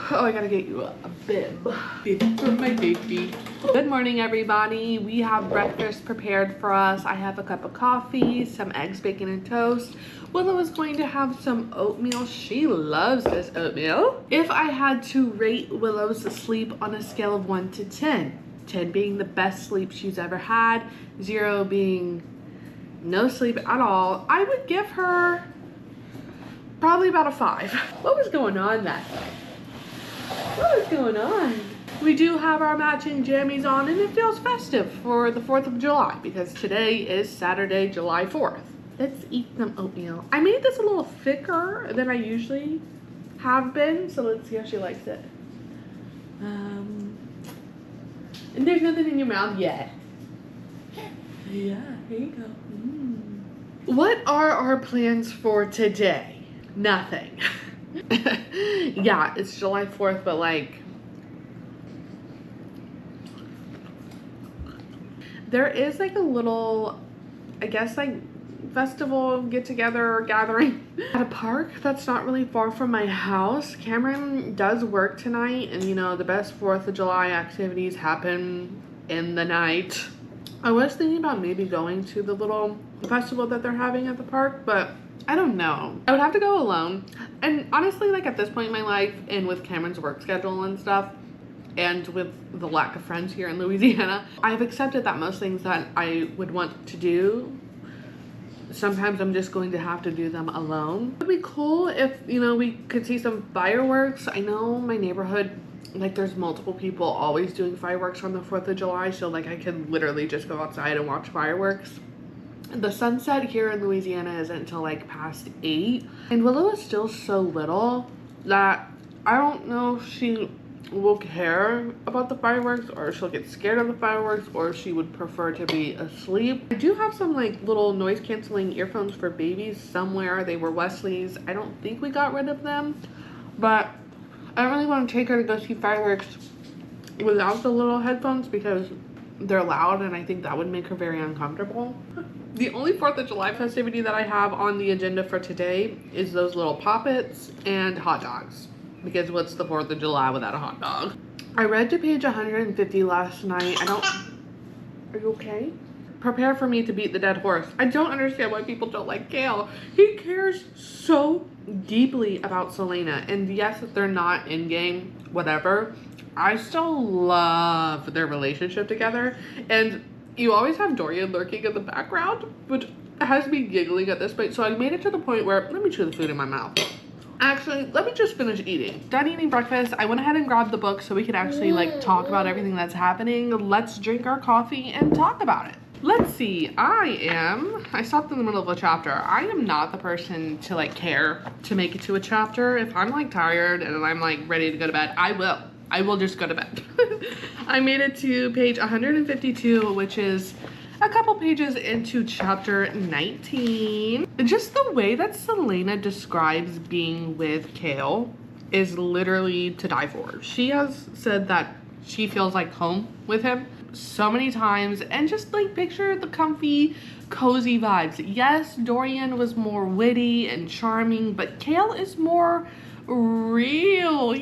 Oh, I gotta get you a bib for my baby. Good morning, everybody. We have breakfast prepared for us. I have a cup of coffee, some eggs, bacon, and toast. Willow is going to have some oatmeal. She loves this oatmeal. If I had to rate Willow's sleep on a scale of 1 to 10, 10 being the best sleep she's ever had, 0 being no sleep at all, I would give her probably about a 5. What was going on that night? What is going on? We do have our matching jammies on, and it feels festive for the 4th of July because today is Saturday, July 4th. Let's eat some oatmeal. I made this a little thicker than I usually have been, so let's see how she likes it. And there's nothing in your mouth yet. Yeah, here you go. What are our plans for today? Nothing. Yeah, it's July 4th, but like there is like a little, I guess, like festival get together or gathering at a park that's not really far from my house. Cameron does work tonight, and you know, the best 4th of July activities happen in the night. I was thinking about maybe going to the little festival that they're having at the park, but I don't know. I would have to go alone. And honestly, like at this point in my life, and with Cameron's work schedule and stuff, and with the lack of friends here in Louisiana, I've accepted that most things that I would want to do, sometimes I'm just going to have to do them alone. It would be cool if, you know, we could see some fireworks. I know my neighborhood, like there's multiple people always doing fireworks on the 4th of July, so like I could literally just go outside and watch fireworks. The sunset here in Louisiana isn't until like past 8, and Willow is still so little that I don't know if she will care about the fireworks, or she'll get scared of the fireworks, or she would prefer to be asleep. I do have some like little noise canceling earphones for babies somewhere. They were Wesley's. I don't think we got rid of them, but I don't really want to take her to go see fireworks without the little headphones because they're loud, and I think that would make her very uncomfortable. The only 4th of July festivity that I have on the agenda for today is those little poppets and hot dogs. Because what's the 4th of July without a hot dog? I read to page 150 last night. Are you okay? Prepare for me to beat the dead horse. I don't understand why people don't like Kale. He cares so deeply about Selena. And yes, if they're not in game, whatever, I still love their relationship together. And you always have Dorian lurking in the background, which has me giggling at this point. So I made it to the point where, let me chew the food in my mouth. Actually, let me just finish eating. Done eating breakfast. I went ahead and grabbed the book so we could actually like talk about everything that's happening. Let's drink our coffee and talk about it. Let's see. I stopped in the middle of a chapter. I am not the person to like care to make it to a chapter. If I'm like tired and I'm like ready to go to bed, I will just go to bed. I made it to page 152, which is a couple pages into chapter 19. Just the way that Selena describes being with Kale is literally to die for. She has said that she feels like home with him so many times, and just like picture the comfy, cozy vibes. Yes, Dorian was more witty and charming, but Kale is more real.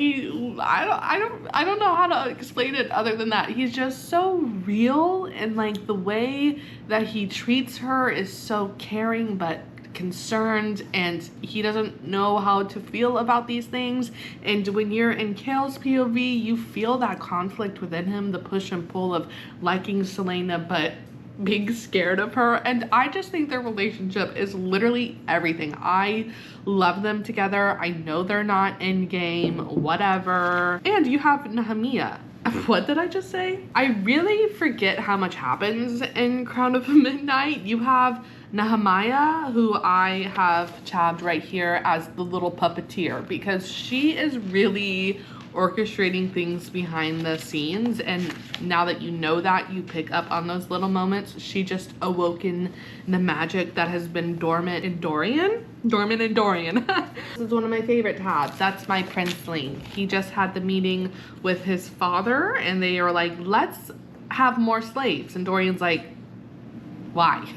I don't know how to explain it other than that. He's just so real, and like the way that he treats her is so caring but concerned, and he doesn't know how to feel about these things. And when you're in Kale's POV, you feel that conflict within him, the push and pull of liking Selena but being scared of her. And I just think their relationship is literally everything. I love them together. I know they're not in game, whatever. And you have Nehemiah. What did I just say? I really forget how much happens in Crown of Midnight. You have Nehemiah, who I have tabbed right here as the little puppeteer, because she is really orchestrating things behind the scenes, and now that you know that, you pick up on those little moments. She just awoken the magic that has been dormant in Dorian. This is one of my favorite tabs. That's my princeling. He just had the meeting with his father and they are like, let's have more slaves, and Dorian's like, why?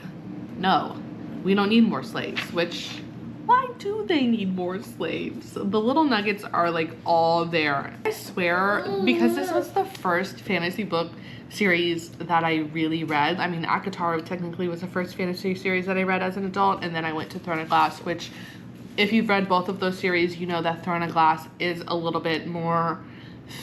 No, we don't need more slaves. Which, why do they need more slaves? The little nuggets are like all there. I swear, because this was the first fantasy book series that I really read. I mean, Akataro technically was the first fantasy series that I read as an adult, and then I went to Throne of Glass, which, if you've read both of those series, you know that Throne of Glass is a little bit more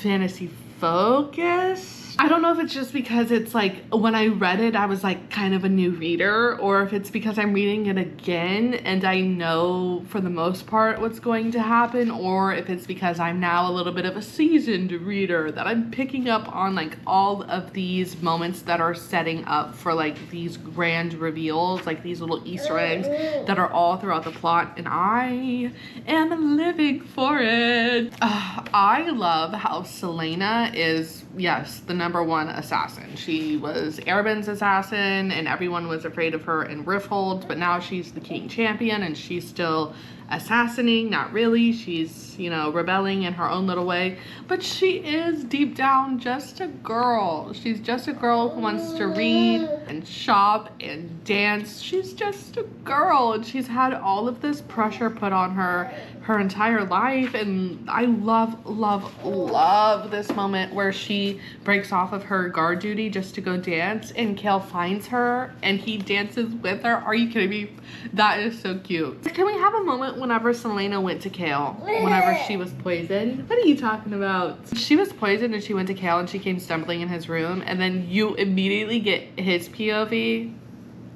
fantasy focused. I don't know if it's just because it's like, when I read it, I was like kind of a new reader, or if it's because I'm reading it again and I know for the most part what's going to happen, or if it's because I'm now a little bit of a seasoned reader that I'm picking up on like all of these moments that are setting up for like these grand reveals, like these little Easter eggs that are all throughout the plot, and I am living for it. I love how Selena is, yes, the #1 assassin. She was Arabin's assassin and everyone was afraid of her in Rifthold, but now she's the king champion and she's still assassinating. Not really, she's, you know, rebelling in her own little way, but she is deep down just a girl. She's just a girl who wants to read and shop and dance. She's just a girl, and she's had all of this pressure put on her entire life, and I love this moment where she breaks off of her guard duty just to go dance, and Kale finds her and he dances with her. Are you kidding me? That is so cute. Can we have a moment whenever Selena went to Kale, whenever she was poisoned? What are you talking about? She was poisoned and she went to Kale and she came stumbling in his room, and then you immediately get his POV.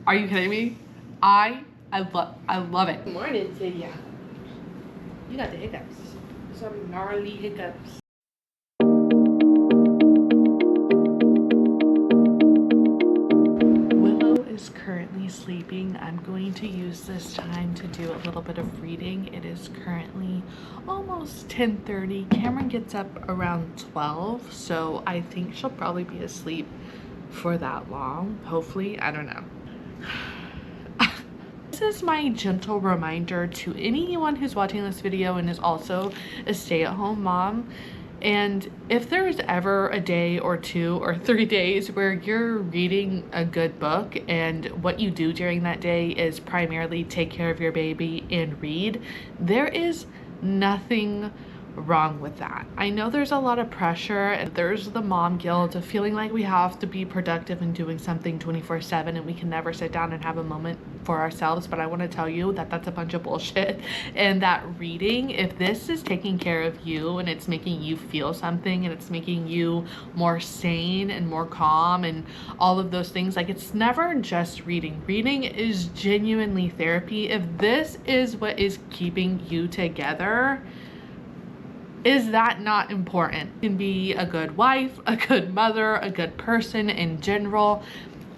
Are you kidding me? I love it. Good morning to ya. You got the hiccups. Some gnarly hiccups. Willow is currently sleeping. I'm going to use this time to do a little bit of reading. It is currently almost 10:30. Cameron gets up around 12, so I think she'll probably be asleep for that long. Hopefully, I don't know. This is my gentle reminder to anyone who's watching this video and is also a stay-at-home mom. And if there's ever a day or 2 or 3 days where you're reading a good book and what you do during that day is primarily take care of your baby and read, there is nothing wrong with that. I know there's a lot of pressure, and there's the mom guilt of feeling like we have to be productive and doing something 24/7 and we can never sit down and have a moment for ourselves. But I want to tell you that that's a bunch of bullshit, and that reading, if this is taking care of you and it's making you feel something and it's making you more sane and more calm and all of those things, like, it's never just reading. Reading is genuinely therapy. If this is what is keeping you together, is that not important? You can be a good wife, a good mother, a good person in general.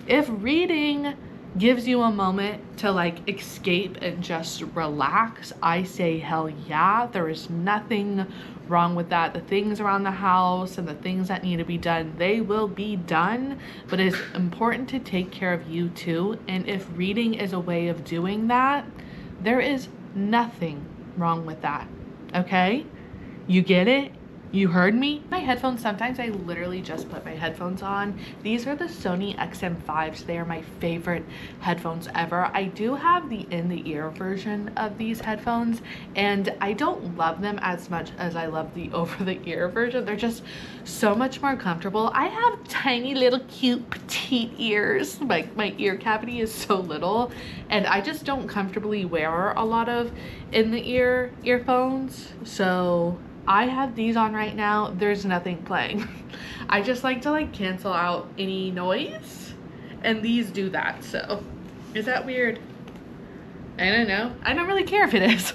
If reading gives you a moment to like escape and just relax, I say hell yeah. There is nothing wrong with that. The things around the house and the things that need to be done, they will be done, but it's important to take care of you too. And if reading is a way of doing that, there is nothing wrong with that. Okay? You get it? You heard me? My headphones, sometimes I literally just put my headphones on. These are the Sony XM5s. They are my favorite headphones ever. I do have the in-the-ear version of these headphones, and I don't love them as much as I love the over-the-ear version. They're just so much more comfortable. I have tiny little cute petite ears. My ear cavity is so little, and I just don't comfortably wear a lot of in-the-ear earphones. So I have these on right now. There's nothing playing. I just like to like cancel out any noise, and these do that. So is that weird? I don't know. I don't really care if it is.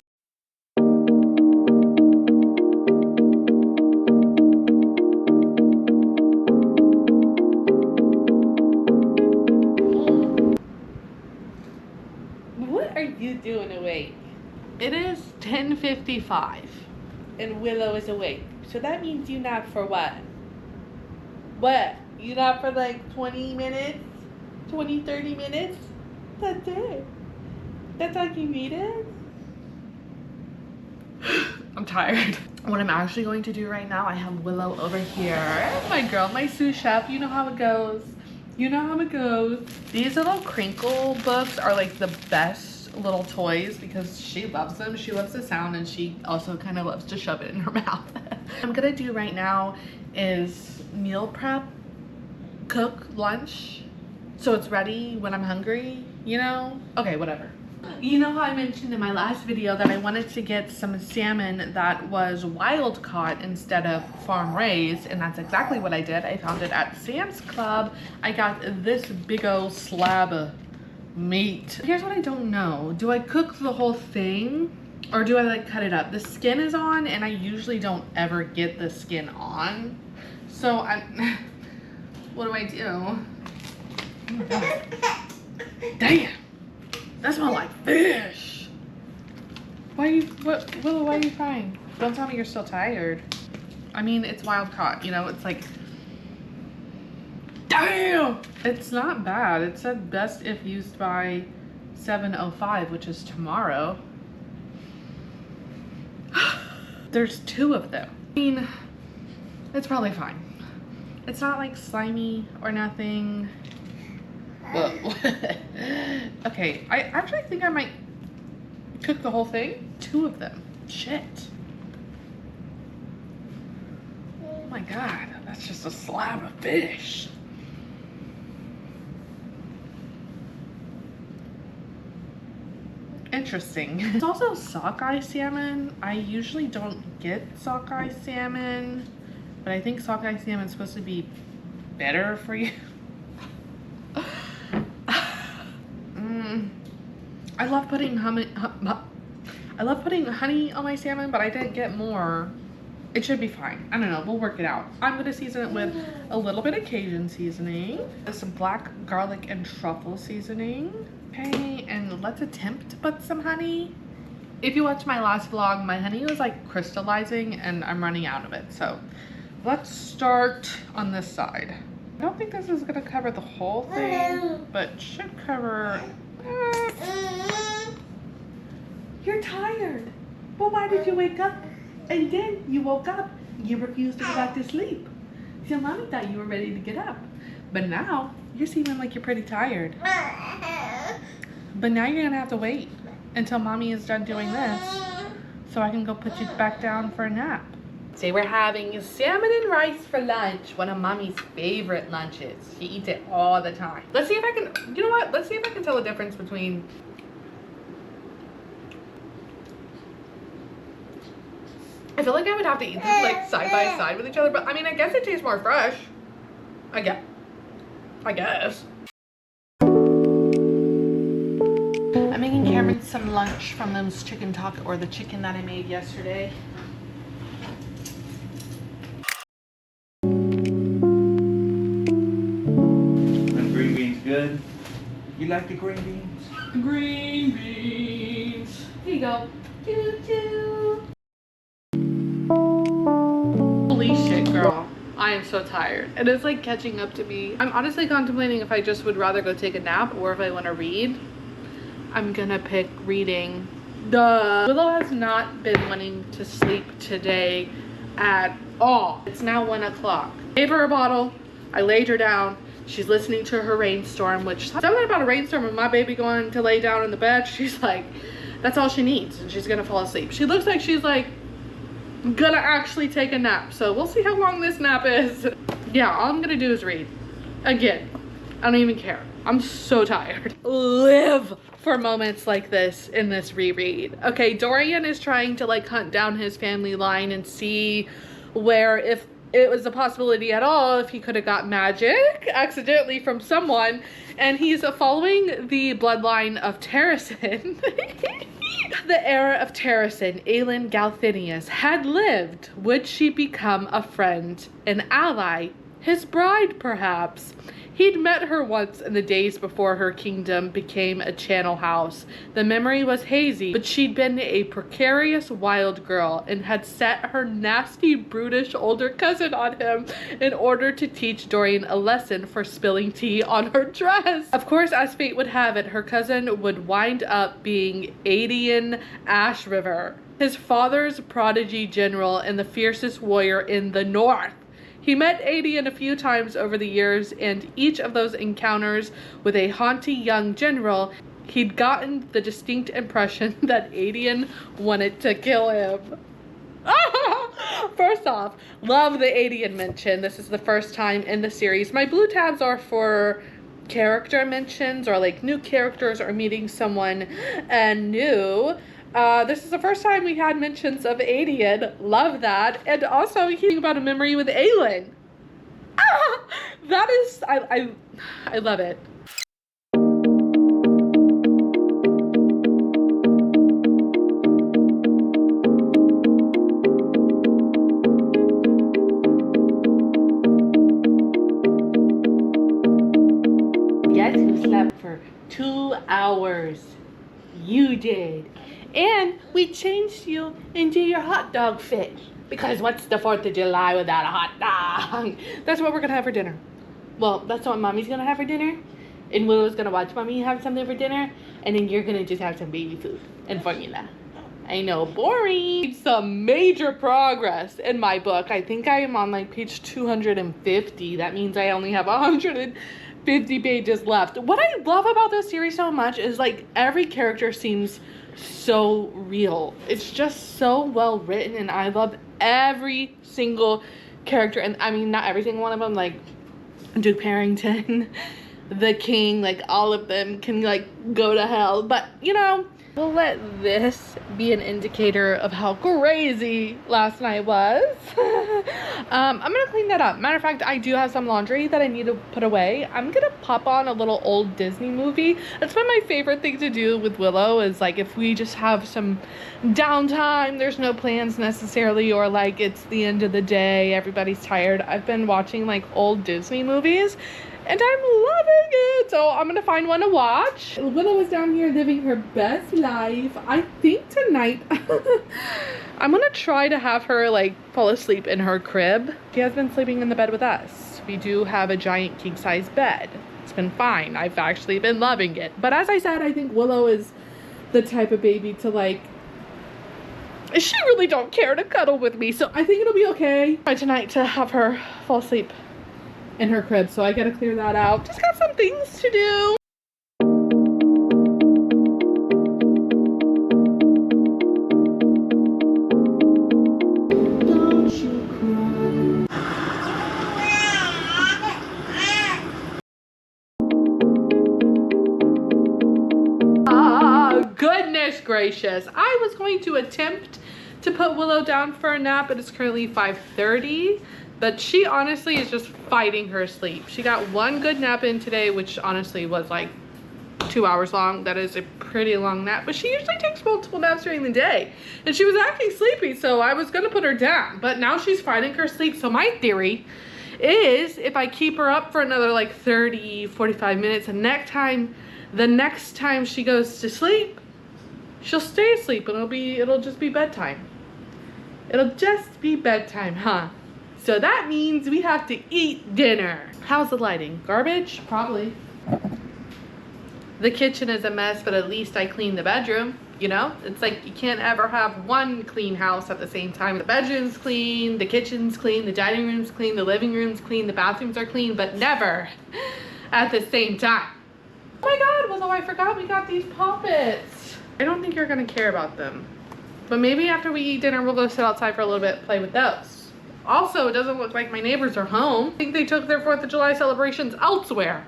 What are you doing awake? It is 10:55. And Willow is awake. So that means you nap for what? What? You nap for like 20 minutes? 20, 30 minutes? That's it. That's all you needed? I'm tired. What I'm actually going to do right now, I have Willow over here. My girl, my sous chef, you know how it goes. You know how it goes. These little crinkle books are like the best little toys because she loves them. She loves the sound and she also kind of loves to shove it in her mouth. What I'm gonna do right now is meal prep, cook lunch, so it's ready when I'm hungry, you know? Okay, whatever. You know how I mentioned in my last video that I wanted to get some salmon that was wild caught instead of farm raised, and that's exactly what I did. I found it at Sam's Club. I got this big old slab of meat. Here's what I don't know. Do I cook the whole thing or do I like cut it up? The skin is on and I usually don't ever get the skin on. So what do I do? Oh my God. Damn. That smells like fish. Why are you, Willow, why are you crying? Don't tell me you're still tired. I mean, it's wild caught, you know, it's like, damn! It's not bad. It said best if used by 7:05, which is tomorrow. There's 2 of them. I mean, it's probably fine. It's not like slimy or nothing. Whoa. Okay, I actually think I might cook the whole thing. 2 of them. Shit. Oh my God, that's just a slab of fish. Interesting. It's also sockeye salmon. I usually don't get sockeye salmon, but I think sockeye salmon is supposed to be better for you. I love putting honey on my salmon, but I didn't get more. It should be fine. I don't know. We'll work it out. I'm gonna season it with a little bit of Cajun seasoning, some black garlic and truffle seasoning. Okay, and let's attempt to put some honey. If you watched my last vlog, my honey was like crystallizing and I'm running out of it. So let's start on this side. I don't think this is gonna cover the whole thing, but should cover. You're tired. Well, why did you wake up? And then you woke up. You refused to go back to sleep. So mommy thought you were ready to get up. But now you're seeming like you're pretty tired. But now you're gonna have to wait until mommy is done doing this so I can go put you back down for a nap. Today we're having salmon and rice for lunch, one of mommy's favorite lunches. She eats it all the time. Let's see if I can, you know what? Let's see if I can tell the difference between. I feel like I would have to eat this like side by side with each other, but I mean, I guess it tastes more fresh. I guess. I'm making Cameron some lunch from those chicken taco, or the chicken that I made yesterday. Good. You like the green beans? Green beans. Here you go. Choo choo. Holy shit, girl. I am so tired. It is like catching up to me. I'm honestly contemplating if I just would rather go take a nap or if I want to read. I'm gonna pick reading. Willow has not been wanting to sleep today at all. It's now 1 o'clock. Gave her a bottle. I laid her down. She's listening to her rainstorm, which something about a rainstorm and my baby going to lay down in the bed. She's like, that's all she needs, and she's gonna fall asleep. She looks like she's like gonna actually take a nap. So we'll see how long this nap is. Yeah, all I'm gonna do is read. Again, I don't even care. I'm so tired. Live for moments like this in this reread. Okay, Dorian is trying to like hunt down his family line and see where, if it was a possibility at all, if he could have got magic accidentally from someone, and he's following the bloodline of Terrasen. The era of Terrasen, Aelin Galthinius, had lived. Would she become a friend, an ally, his bride perhaps? He'd met her once in the days before her kingdom became a channel house. The memory was hazy, but she'd been a precarious wild girl and had set her nasty, brutish older cousin on him in order to teach Dorian a lesson for spilling tea on her dress. Of course, as fate would have it, her cousin would wind up being Adian Ashriver, his father's prodigy general and the fiercest warrior in the north. He met Adian a few times over the years, and each of those encounters with a haughty young general, he'd gotten the distinct impression that Adian wanted to kill him. First off, love the Adian mention. This is the first time in the series. My blue tabs are for character mentions or like new characters or meeting someone new. This is the first time we had mentions of Adian. Love that. And also hearing about a memory with Aelin. That is, I love it. Guess who slept for 2 hours? You did. And we changed you into your hot dog fit. Because what's the 4th of July without a hot dog? That's what we're going to have for dinner. Well, that's what Mommy's going to have for dinner. And Willow's going to watch Mommy have something for dinner. And then you're going to just have some baby food and formula. I know, boring. Some major progress in my book. I think I am on like page 250. That means I only have 150 pages left. What I love about this series so much is like every character seems so real. It's just so well written, and I love every single character. And I mean, not every single one of them, like Duke Harrington, the king, like all of them can like go to hell, but you know, we'll let this be an indicator of how crazy last night was. I'm gonna clean that up. Matter of fact, I do have some laundry that I need to put away. I'm gonna pop on a little old Disney movie. That's been my favorite thing to do with Willow, is like if we just have some downtime, there's no plans necessarily, or like it's the end of the day, everybody's tired. I've been watching like old Disney movies and I'm loving it. So I'm gonna find one to watch. Willow is down here living her best life. I think tonight I'm gonna try to have her like fall asleep in her crib. She has been sleeping in the bed with us. We do have a giant king size bed. It's been fine. I've actually been loving it. But as I said, I think Willow is the type of baby to like, she really don't care to cuddle with me. So I think it'll be okay by tonight to have her fall asleep in her crib. So I gotta clear that out. Just got some things to do. Don't you cry. Goodness gracious. I was going to attempt to put Willow down for a nap. It is currently 5:30. But she honestly is just fighting her sleep. She got one good nap in today, which honestly was like 2 hours long. That is a pretty long nap, but she usually takes multiple naps during the day. And she was acting sleepy, so I was gonna put her down, but now she's fighting her sleep. So my theory is if I keep her up for another like 30, 45 minutes, and the next time she goes to sleep, she'll stay asleep and it'll just be bedtime. It'll just be bedtime, huh? So that means we have to eat dinner. How's the lighting? Garbage? Probably. The kitchen is a mess, but at least I cleaned the bedroom, you know? It's like you can't ever have one clean house at the same time. The bedroom's clean, the kitchen's clean, the dining room's clean, the living room's clean, the bathrooms are clean, but never at the same time. Oh my God, Willow, I forgot we got these poppets. I don't think you're gonna care about them, but maybe after we eat dinner, we'll go sit outside for a little bit, play with those. Also, it doesn't look like my neighbors are home. I think they took their 4th of July celebrations elsewhere,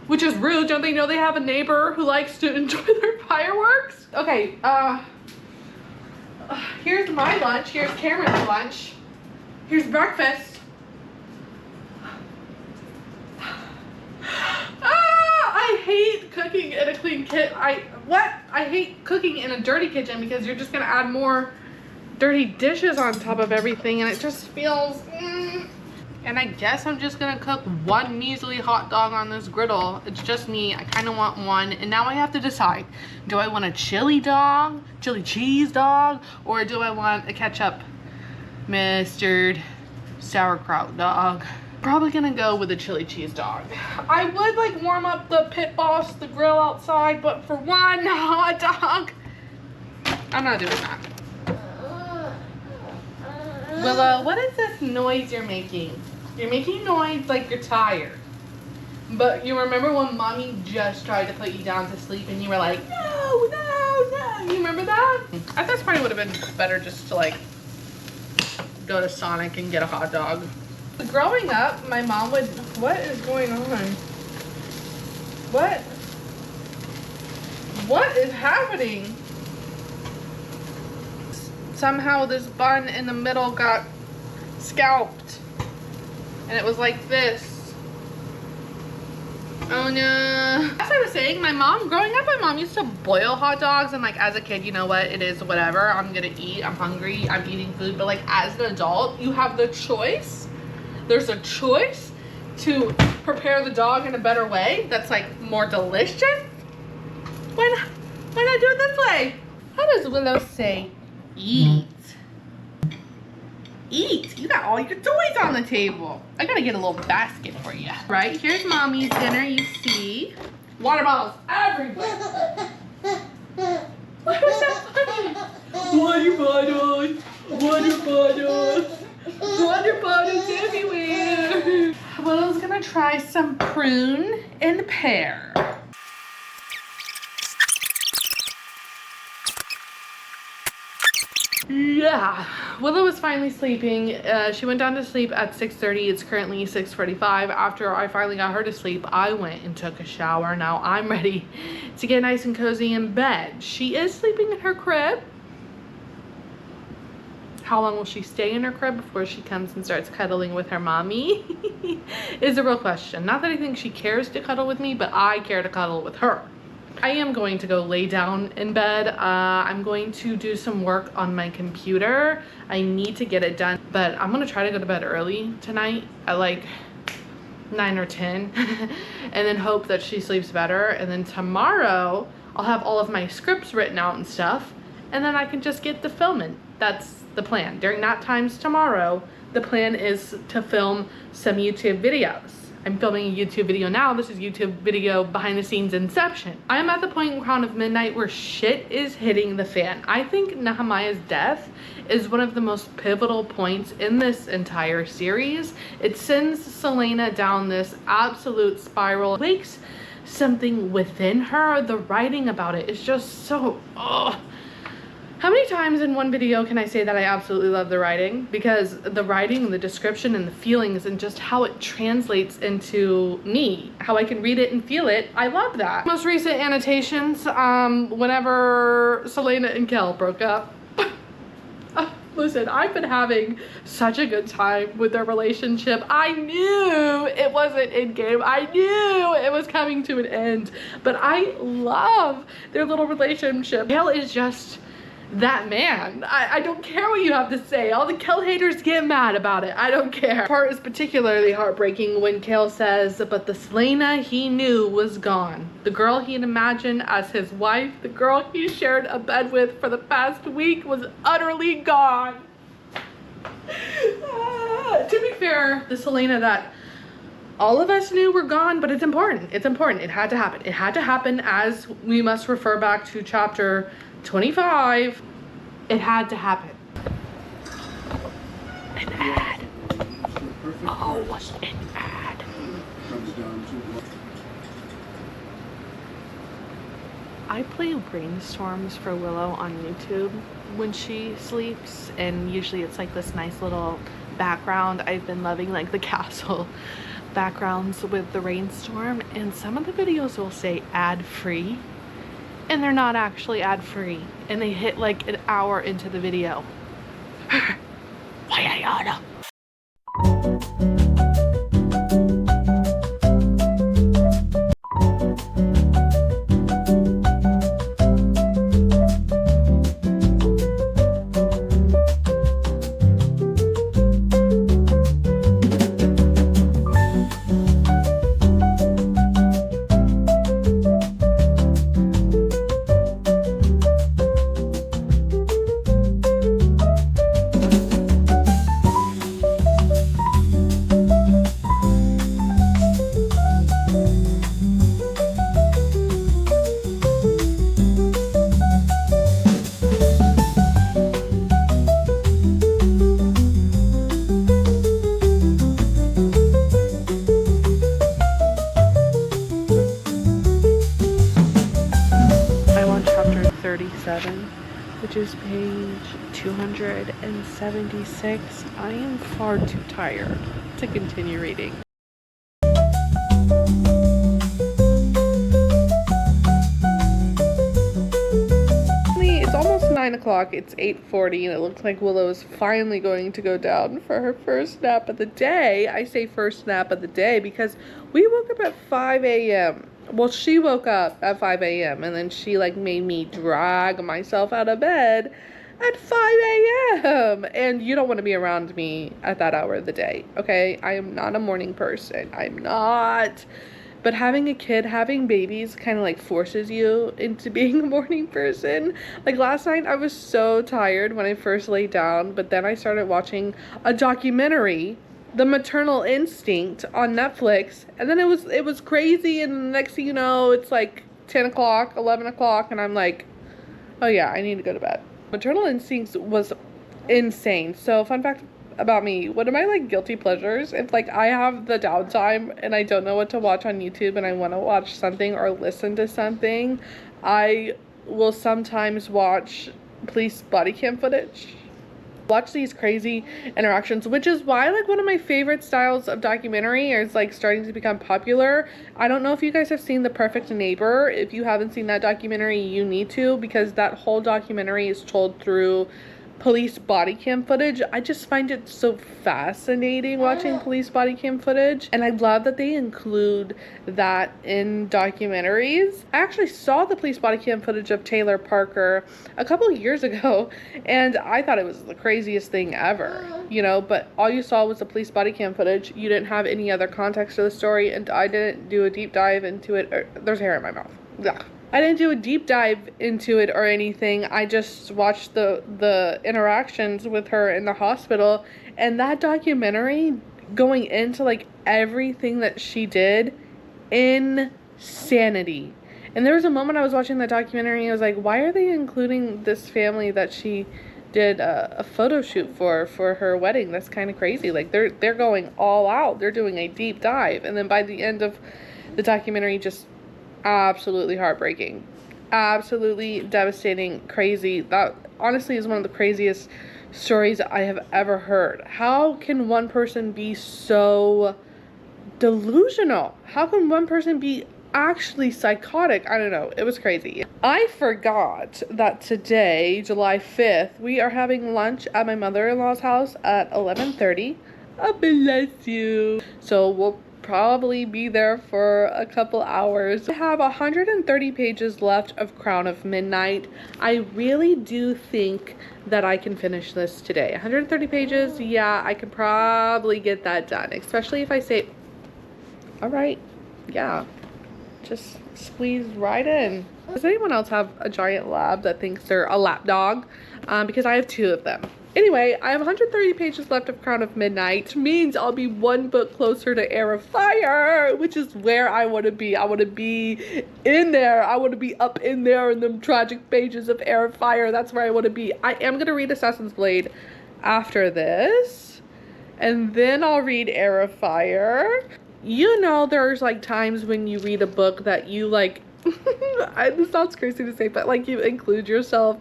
which is rude. Don't they know they have a neighbor who likes to enjoy their fireworks? Okay, here's my lunch. Here's Cameron's lunch. Here's breakfast. I hate cooking in a clean kitchen. I hate cooking in a dirty kitchen because you're just gonna add more dirty dishes on top of everything, and it just feels And I guess I'm just gonna cook one measly hot dog on this griddle. It's just me. I kind of want one. And now I have to decide. Do I want a chili dog, chili cheese dog, or do I want a ketchup, mustard, sauerkraut dog? Probably gonna go with a chili cheese dog. I would like warm up the Pit Boss, the grill outside, but for one hot dog, I'm not doing that. Willow, what is this noise you're making? You're making noise like you're tired. But you remember when mommy just tried to put you down to sleep and you were like, no, no, no. You remember that? I thought this probably would have been better just to like go to Sonic and get a hot dog. Growing up, my mom would, what is going on? What is happening? Somehow this bun in the middle got scalped. And it was like this. Oh no. As I was saying, growing up, my mom used to boil hot dogs. And like as a kid, you know what? It is whatever. I'm gonna eat. I'm hungry. I'm eating food. But like as an adult, you have the choice. There's a choice to prepare the dog in a better way that's like more delicious. Why not do it this way? How does Willow say eat? Eat. You got all your toys on the table. I gotta get a little basket for you. Right, here's mommy's dinner, you see. Water bottles everywhere. What was that funny? Water bottles. Water bottles. Water bottles everywhere. Willow's gonna try some prune and pear. Yeah, Willow is finally sleeping. She went down to sleep at 6:30. It's currently 6:45. After I finally got her to sleep, I went and took a shower. Now I'm ready to get nice and cozy in bed. She is sleeping in her crib. How long will she stay in her crib before she comes and starts cuddling with her mommy? Is a real question. Not that I think she cares to cuddle with me, but I care to cuddle with her. I am going to go lay down in bed. I'm going to do some work on my computer. I need to get it done, but I'm gonna try to go to bed early tonight at like 9 or 10 and then hope that she sleeps better. And then tomorrow I'll have all of my scripts written out and stuff, and then I can just get to filming. That's the plan. During nap times tomorrow, the plan is to film some YouTube videos. I'm filming a YouTube video now. This is YouTube video behind the scenes inception. I am at the point in Crown of Midnight where shit is hitting the fan. I think Nehemiah's death is one of the most pivotal points in this entire series. It sends Selena down this absolute spiral, wakes something within her. The writing about it is just so, How many times in one video can I say that I absolutely love the writing? Because the writing, the description, and the feelings, and just how it translates into me, how I can read it and feel it, I love that. Most recent annotations, whenever Selena and Kel broke up. Listen, I've been having such a good time with their relationship. I knew it wasn't in game. I knew it was coming to an end. But I love their little relationship. Kel is just that man. I don't care what you have to say. All the Kel haters get mad about it. I don't care. The part is particularly heartbreaking when Kel says, but the Selena he knew was gone. The girl he'd imagined as his wife, the girl he shared a bed with for the past week, was utterly gone. To be fair, the Selena that all of us knew were gone, but it's important. It's important. It had to happen. It had to happen, as we must refer back to chapter 25. It had to happen. An ad. Oh, an ad. I play brainstorms for Willow on YouTube when she sleeps, and usually it's like this nice little background. I've been loving like the castle backgrounds with the rainstorm, and some of the videos will say ad-free, and they're not actually ad-free, and they hit like an hour into the video. Why I oughta. 37, which is page 276. I am far too tired to continue reading. It's almost 9 o'clock. It's 8:40 and it looks like Willow is finally going to go down for her first nap of the day. I say first nap of the day because we woke up at 5 a.m. Well, she woke up at 5 a.m. and then she like made me drag myself out of bed at 5 a.m. And you don't want to be around me at that hour of the day, okay? I am not a morning person. I'm not. But having a kid, having babies kind of like forces you into being a morning person. Like last night I was so tired when I first laid down, but then I started watching a documentary, The Maternal Instinct, on Netflix, and then it was crazy, and the next thing you know, it's like 10 o'clock, 11 o'clock, and I'm like, oh yeah, I need to go to bed. Maternal Instincts was insane. So fun fact about me, one of my like guilty pleasures, if like I have the downtime and I don't know what to watch on YouTube and I want to watch something or listen to something, I will sometimes watch police body cam footage. Watch these crazy interactions, which is why like one of my favorite styles of documentary is like starting to become popular. I don't know if you guys have seen The Perfect Neighbor. If you haven't seen that documentary, you need to, because that whole documentary is told through police body cam footage. I just find it so fascinating watching police body cam footage, and I love that they include that in documentaries. I actually saw the police body cam footage of Taylor Parker a couple of years ago, and I thought it was the craziest thing ever, you know, but all you saw was the police body cam footage. You didn't have any other context to the story, and I didn't do a deep dive into it. There's hair in my mouth. Ugh. I didn't do a deep dive into it or anything. I just watched the interactions with her in the hospital, and that documentary going into like everything that she did, insanity. And there was a moment I was watching that documentary and I was like, why are they including this family that she did a photo shoot for her wedding? That's kind of crazy. Like they're going all out. They're doing a deep dive, and then by the end of the documentary, just absolutely heartbreaking, absolutely devastating, crazy. That honestly is one of the craziest stories I have ever heard. How can one person be so delusional? How can one person be actually psychotic? I don't know. It was crazy. I forgot that today, July 5th, we are having lunch at my mother-in-law's house at 11:30. Bless you. So we'll probably be there for a couple hours. I have 130 pages left of Crown of Midnight. I really do think that I can finish this today. 130 pages, yeah, I could probably get that done, especially if I say, all right, yeah, just squeeze right in. Does anyone else have a giant lab that thinks they're a lap dog? Because I have 2 of them. Anyway, I have 130 pages left of Crown of Midnight, which means I'll be 1 book closer to Heir of Fire, which is where I want to be. I want to be in there. I want to be up in there in them tragic pages of Heir of Fire. That's where I want to be. I am going to read Assassin's Blade after this, and then I'll read Heir of Fire. You know, there's like times when you read a book that you like, this sounds crazy to say, but like you include yourself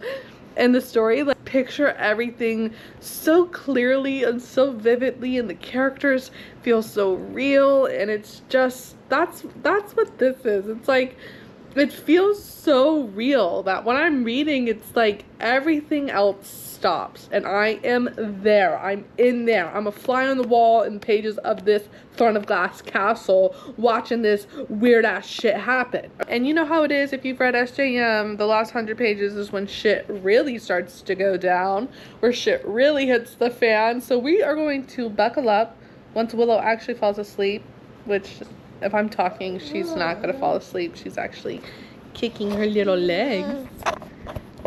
in the story, like picture everything so clearly and so vividly, and the characters feel so real, and it's just, that's what this is. It's like, it feels so real that when I'm reading, it's like everything else stops and I am there. I'm in there. I'm a fly on the wall in the pages of this Throne of Glass castle watching this weird ass shit happen. And you know how it is if you've read SAHM, the last 100 pages is when shit really starts to go down, where shit really hits the fan. So we are going to buckle up once Willow actually falls asleep, which if I'm talking, she's not gonna fall asleep. She's actually kicking her little legs.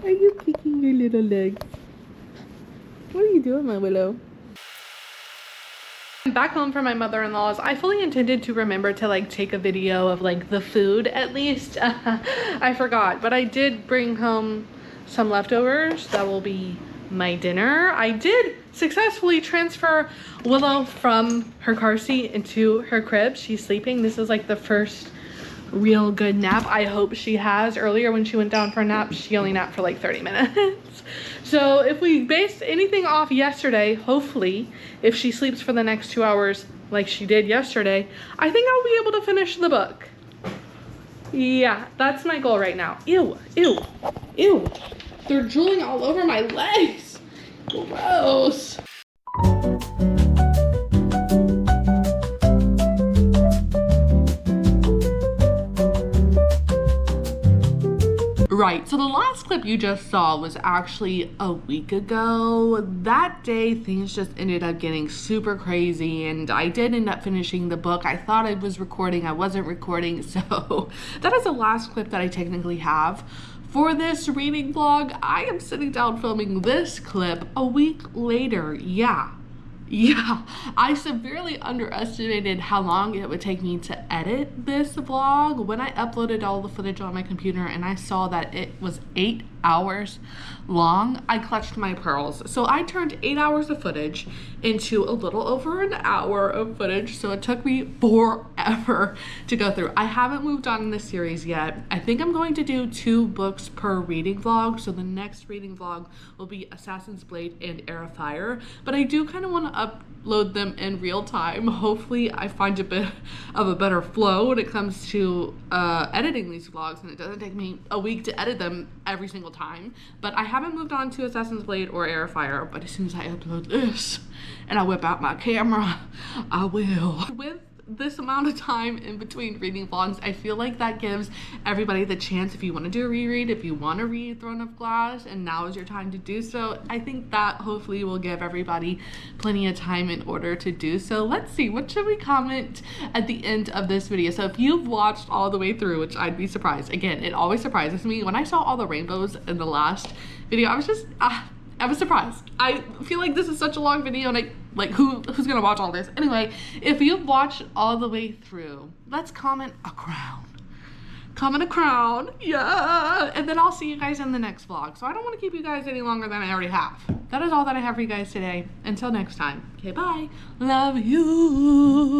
Are you kicking your little legs? What are you doing, my Willow? I'm back home from my mother-in-law's. I fully intended to remember to like take a video of like the food at least. I forgot, but I did bring home some leftovers. That will be my dinner. I did successfully transfer Willow from her car seat into her crib. She's sleeping. This is like the first real good nap. I hope she has. Earlier when she went down for a nap, she only napped for like 30 minutes. So if we base anything off yesterday, hopefully, if she sleeps for the next 2 hours like she did yesterday, I think I'll be able to finish the book. Yeah, that's my goal right now. Ew, ew, ew. They're drooling all over my legs. Gross. Right, so the last clip you just saw was actually a week ago. That day, things just ended up getting super crazy, and I did end up finishing the book. I thought I was recording, I wasn't recording, so that is the last clip that I technically have. For this reading vlog, I am sitting down filming this clip a week later. Yeah, I severely underestimated how long it would take me to edit this vlog. When I uploaded all the footage on my computer and I saw that it was 8 hours long, I clutched my pearls. So I turned 8 hours of footage into a little over an hour of footage. So it took me forever to go through. I haven't moved on in this series yet. I think I'm going to do 2 books per reading vlog. So the next reading vlog will be Assassin's Blade and Heir of Fire. But I do kind of want to upload them in real time. Hopefully I find a bit of a better flow when it comes to editing these vlogs, and it doesn't take me a week to edit them every single time. But I haven't moved on to Assassin's Blade or Heir of Fire, but as soon as I upload this and I whip out my camera, I will. With this amount of time in between reading vlogs, I feel like that gives everybody the chance, if you want to do a reread, if you want to read Throne of Glass and now is your time to do so, I think that hopefully will give everybody plenty of time in order to do so. Let's see, what should we comment at the end of this video? So if you've watched all the way through, which I'd be surprised, again, it always surprises me when I saw all the rainbows in the last video, I was just I was surprised. I feel like this is such a long video, and like who's gonna watch all this? Anyway, if you've watched all the way through, let's comment a crown. Comment a crown, yeah! And then I'll see you guys in the next vlog. So I don't want to keep you guys any longer than I already have. That is all that I have for you guys today. Until next time. Okay, bye. Love you.